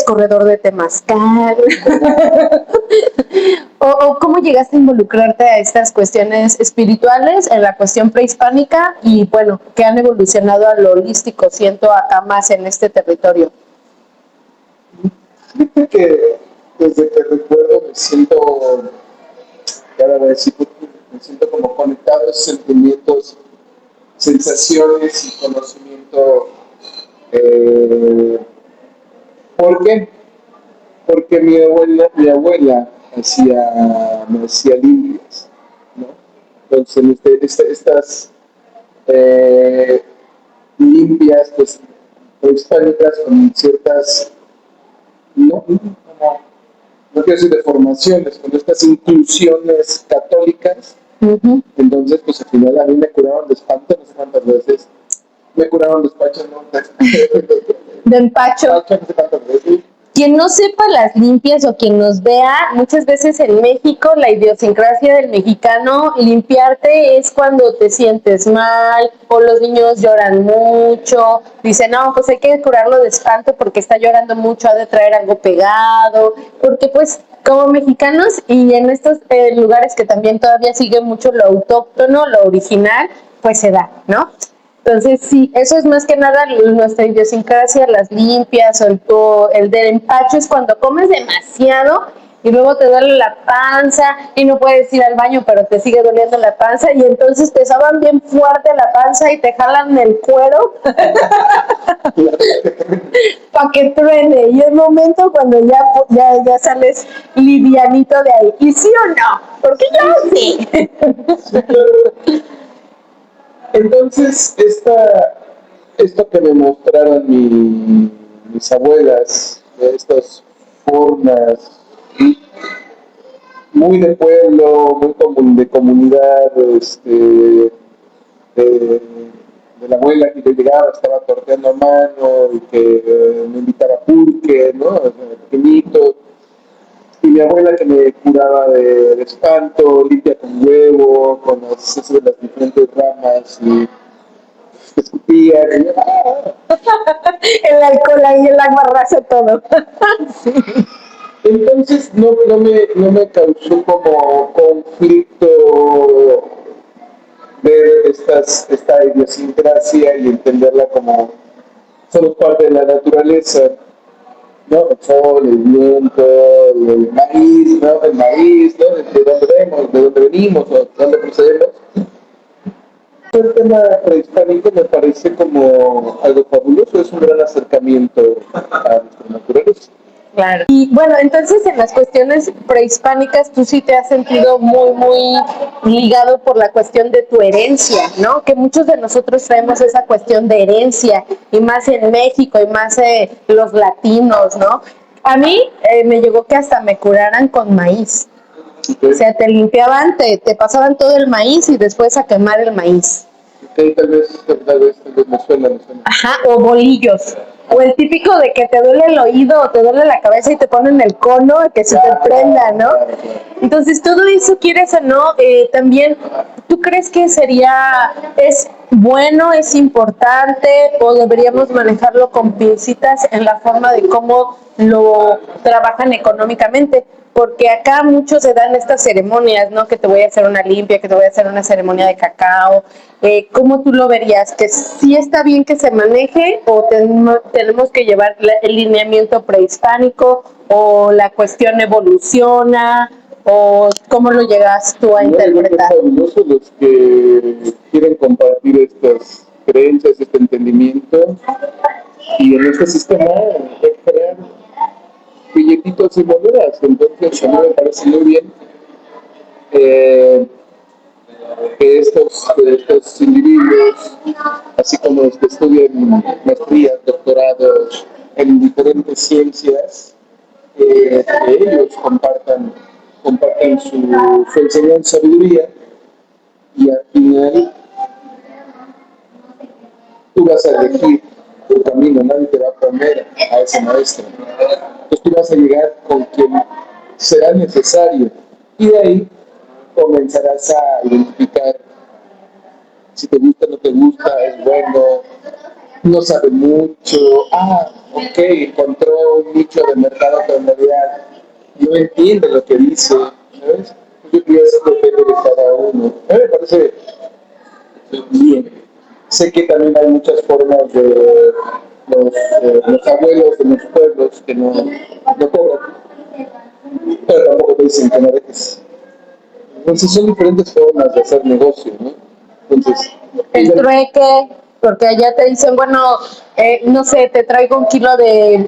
corredor de temazcal? ¿O cómo llegaste a involucrarte a estas cuestiones espirituales en la cuestión prehispánica y bueno, que han evolucionado a lo holístico, siento acá más en este territorio? Fíjate que desde que recuerdo cada vez me siento como conectado a esos sentimientos, sensaciones y conocimiento. Eh, ¿Por qué? Porque mi abuela me hacía limpias, ¿no? Entonces, estas eh, limpias, pues, prehispánicas con ciertas, no quiero decir deformaciones, con estas inclusiones católicas. Entonces, pues al final a mí me curaron de espanto, no sé cuántas veces. Me curaron de espanto, no De empacho. no sé cuántas veces. Quien no sepa las limpias o quien nos vea, muchas veces en México la idiosincrasia del mexicano, limpiarte es cuando te sientes mal o los niños lloran mucho, dicen, no, pues hay que curarlo de espanto porque está llorando mucho, ha de traer algo pegado, porque pues como mexicanos y en estos lugares que también todavía sigue mucho lo autóctono, lo original, pues se da, ¿no? Entonces, sí, eso es más que nada nuestra idiosincrasia, las limpias o el del empacho es cuando comes demasiado y luego te duele la panza y no puedes ir al baño, pero te sigue doliendo la panza y entonces te soban bien fuerte la panza y te jalan el cuero para que truene. Y es momento cuando ya sales livianito de ahí. ¿Y sí o no? Porque yo sí. Entonces, esto que me mostraron mis abuelas, de estas formas muy de pueblo, muy de comunidad, de de la abuela que yo llegaba, estaba torteando a mano y que me invitaba a pulque, ¿no? O sea, pequeñito. Y mi abuela que me curaba de espanto, limpia con huevo, con las diferentes ramas y escupía. Y yo, ¡ah! El alcohol ahí, el agua arrasa todo. Sí. Entonces no me causó como conflicto ver esta idiosincrasia y entenderla como somos parte de la naturaleza, ¿no? El sol, el viento, el maíz, ¿no? El maíz, ¿no? De dónde vemos, de dónde venimos, o de dónde procedemos. El tema prehispánico me parece como algo fabuloso, es un gran acercamiento a nuestra naturaleza. Claro. Y bueno, entonces en las cuestiones prehispánicas tú sí te has sentido muy ligado por la cuestión de tu herencia, ¿no? Que muchos de nosotros traemos esa cuestión de herencia, y más en México, y más los latinos, ¿no? A mí me llegó que hasta me curaran con maíz. Okay. O sea, te limpiaban, te pasaban todo el maíz y después a quemar el maíz. Okay, tal vez me suena. Ajá, o bolillos. O el típico de que te duele el oído o te duele la cabeza y te ponen el cono que se te prenda, ¿no? Entonces, todo eso, quieres o no, también, ¿tú crees que es bueno, es importante, o deberíamos manejarlo con pincitas en la forma de cómo lo trabajan económicamente? Porque acá muchos se dan estas ceremonias, ¿no? Que te voy a hacer una limpia, que te voy a hacer una ceremonia de cacao. ¿Cómo tú lo verías? ¿Que sí está bien que se maneje, o tenemos que llevar el lineamiento prehispánico, o la cuestión evoluciona, o cómo lo llegas tú a interpretar? Es fabuloso los que quieren compartir estas creencias, este entendimiento, y en este sistema crear billetitos y monedas. Entonces, a mí me parece muy bien que estos individuos, así como los que estudian maestrías, doctorados en diferentes ciencias, que ellos compartan su enseñanza, sabiduría, y al final tú vas a elegir tu camino, nadie te va a poner a ese maestro. Entonces tú vas a llegar con quien será necesario, y de ahí comenzarás a identificar si te gusta, no te gusta, es bueno, no sabe mucho, ok, encontró un nicho de mercado que en realidad no entiende lo que dice, ¿sabes? Yo creo que eso depende de cada uno. A mí me parece bien. Sé que también hay muchas formas de los abuelos de los pueblos que no cobran, pero tampoco te dicen que no dejes. Entonces son diferentes formas de hacer negocio, ¿no? Entonces, el trueque, porque allá te dicen, bueno, no sé, te traigo un kilo de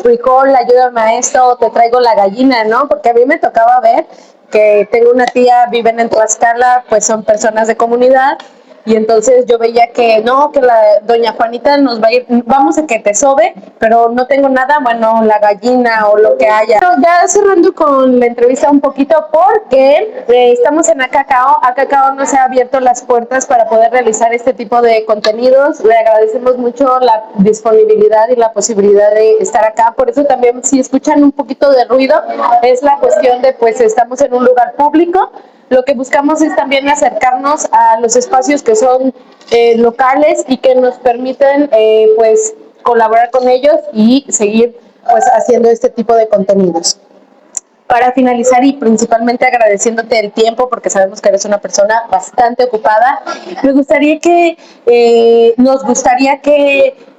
frijol, ayúdame a esto, o te traigo la gallina, ¿no? Porque a mí me tocaba ver que tengo una tía, viven en Tlaxcala, pues son personas de comunidad, y entonces yo veía que no, que la doña Juanita nos va a ir, vamos a que te sobe, pero no tengo nada, bueno, la gallina o lo que haya. Pero ya cerrando con la entrevista un poquito, porque estamos en Acacao nos ha abierto las puertas para poder realizar este tipo de contenidos. Le agradecemos mucho la disponibilidad y la posibilidad de estar acá. Por eso también, si escuchan un poquito de ruido, es la cuestión de, pues, estamos en un lugar público. Lo que buscamos es también acercarnos a los espacios que son locales y que nos permiten, pues, colaborar con ellos y seguir, pues, haciendo este tipo de contenidos. Para finalizar, y principalmente agradeciéndote el tiempo, porque sabemos que eres una persona bastante ocupada, nos gustaría que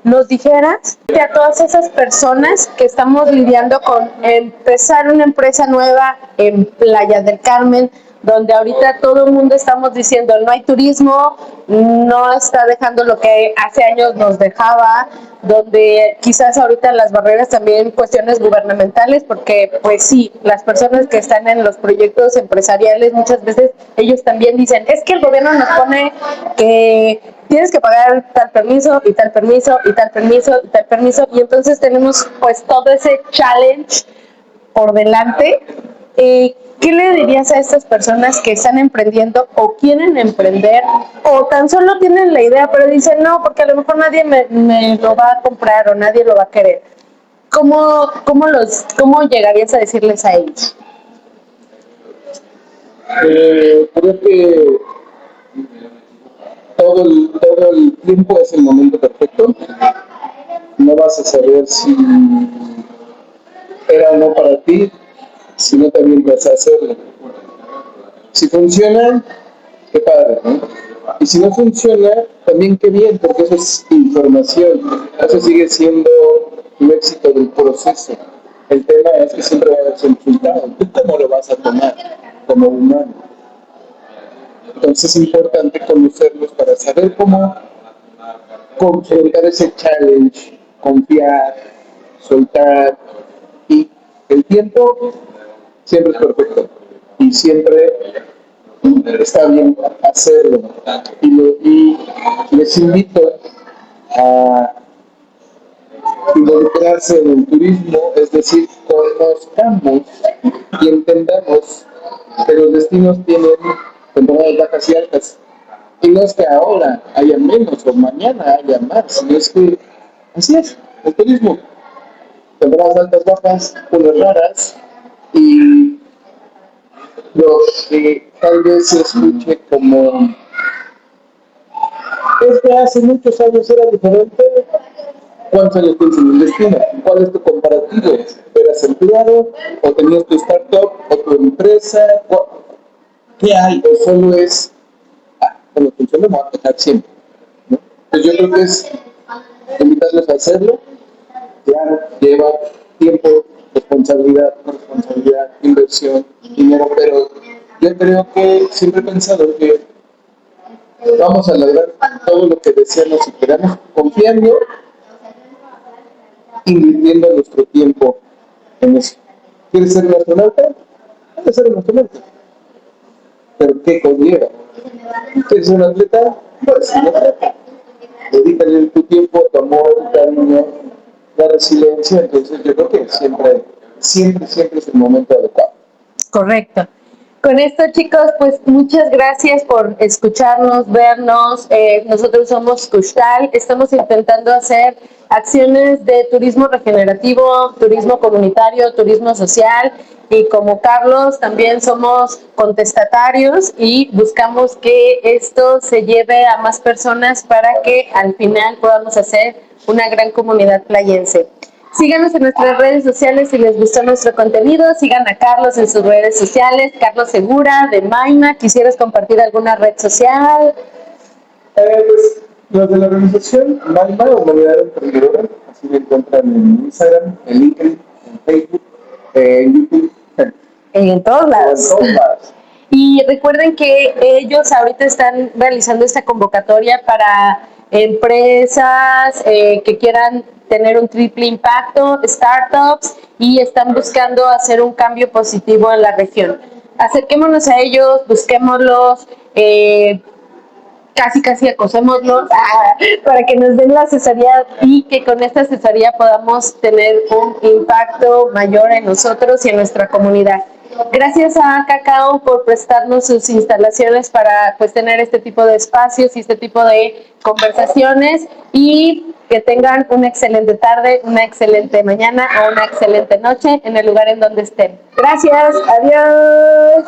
nos dijeras que a todas esas personas que estamos lidiando con empezar una empresa nueva en Playa del Carmen, donde ahorita todo el mundo estamos diciendo no hay turismo, no está dejando lo que hace años nos dejaba, donde quizás ahorita las barreras también cuestiones gubernamentales, porque pues sí, las personas que están en los proyectos empresariales muchas veces ellos también dicen, es que el gobierno nos pone que tienes que pagar tal permiso y tal permiso y tal permiso y tal permiso, y entonces tenemos pues todo ese challenge por delante. ¿qué le dirías a estas personas que están emprendiendo o quieren emprender o tan solo tienen la idea pero dicen no, porque a lo mejor nadie me lo va a comprar o nadie lo va a querer? ¿Cómo llegarías a decirles a ellos? Creo que todo el tiempo es el momento perfecto. No vas a saber si era o no para ti si no te avientas a hacerlo. Si funciona, qué padre, ¿no? Y si no funciona, también qué bien, porque eso es información. Eso sigue siendo un éxito del proceso. El tema es que siempre va a haber resultado. ¿Tú cómo lo vas a tomar como humano? Entonces es importante conocerlos para saber cómo confrontar ese challenge, confiar, soltar. Y el tiempo siempre es perfecto. Y siempre está bien hacerlo. Y les invito a involucrarse en el turismo, es decir, conozcamos y entendamos que los destinos tienen temporadas bajas y altas. Y no es que ahora haya menos o mañana haya más, sino es que así es, el turismo. Temporadas altas, bajas, unas raras, y lo que tal vez se escuche como es que hace muchos años era diferente. ¿Cuántos años tienes en el destino? ¿Cuál es tu comparativo? ¿Eras empleado o tenías tu startup o tu empresa? ¿Qué hay? ¿O solo es, cuando funciona, me va a tocar siempre? ¿No? Entonces yo creo que es invitarlos a hacerlo. Ya lleva tiempo, responsabilidad, inversión, dinero, pero yo creo que siempre he pensado que vamos a lograr todo lo que deseamos y queramos confiando, invirtiendo nuestro tiempo en eso. ¿Quieres ser un astronauta? Puedes ser un astronauta. ¿Pero qué conlleva? ¿Quieres ser un atleta? Puedes ser un atleta. Dedícale tu tiempo, tu amor, tu cariño, la resiliencia. Entonces yo creo que siempre es el momento adecuado. Correcto. Con esto, chicos, pues muchas gracias por escucharnos, vernos. Nosotros somos Kushtal, estamos intentando hacer acciones de turismo regenerativo, turismo comunitario, turismo social, y como Carlos también somos contestatarios y buscamos que esto se lleve a más personas para que al final podamos hacer una gran comunidad playense. Síganos en nuestras redes sociales si les gustó nuestro contenido. Sigan a Carlos en sus redes sociales. Carlos Segura, de Maima. ¿Quisieras compartir alguna red social? Pues los de la organización Maima, Humanidad Emprendedora, así me encuentran en Instagram, en LinkedIn, en Facebook, en YouTube. En todos lados. En todos lados. Y recuerden que ellos ahorita están realizando esta convocatoria para empresas que quieran tener un triple impacto, startups, y están buscando hacer un cambio positivo en la región. Acerquémonos a ellos, busquémoslos, casi acosémoslos para que nos den la asesoría y que con esta asesoría podamos tener un impacto mayor en nosotros y en nuestra comunidad. Gracias a Cacao por prestarnos sus instalaciones para pues tener este tipo de espacios y este tipo de conversaciones, y que tengan una excelente tarde, una excelente mañana o una excelente noche en el lugar en donde estén. Gracias, adiós.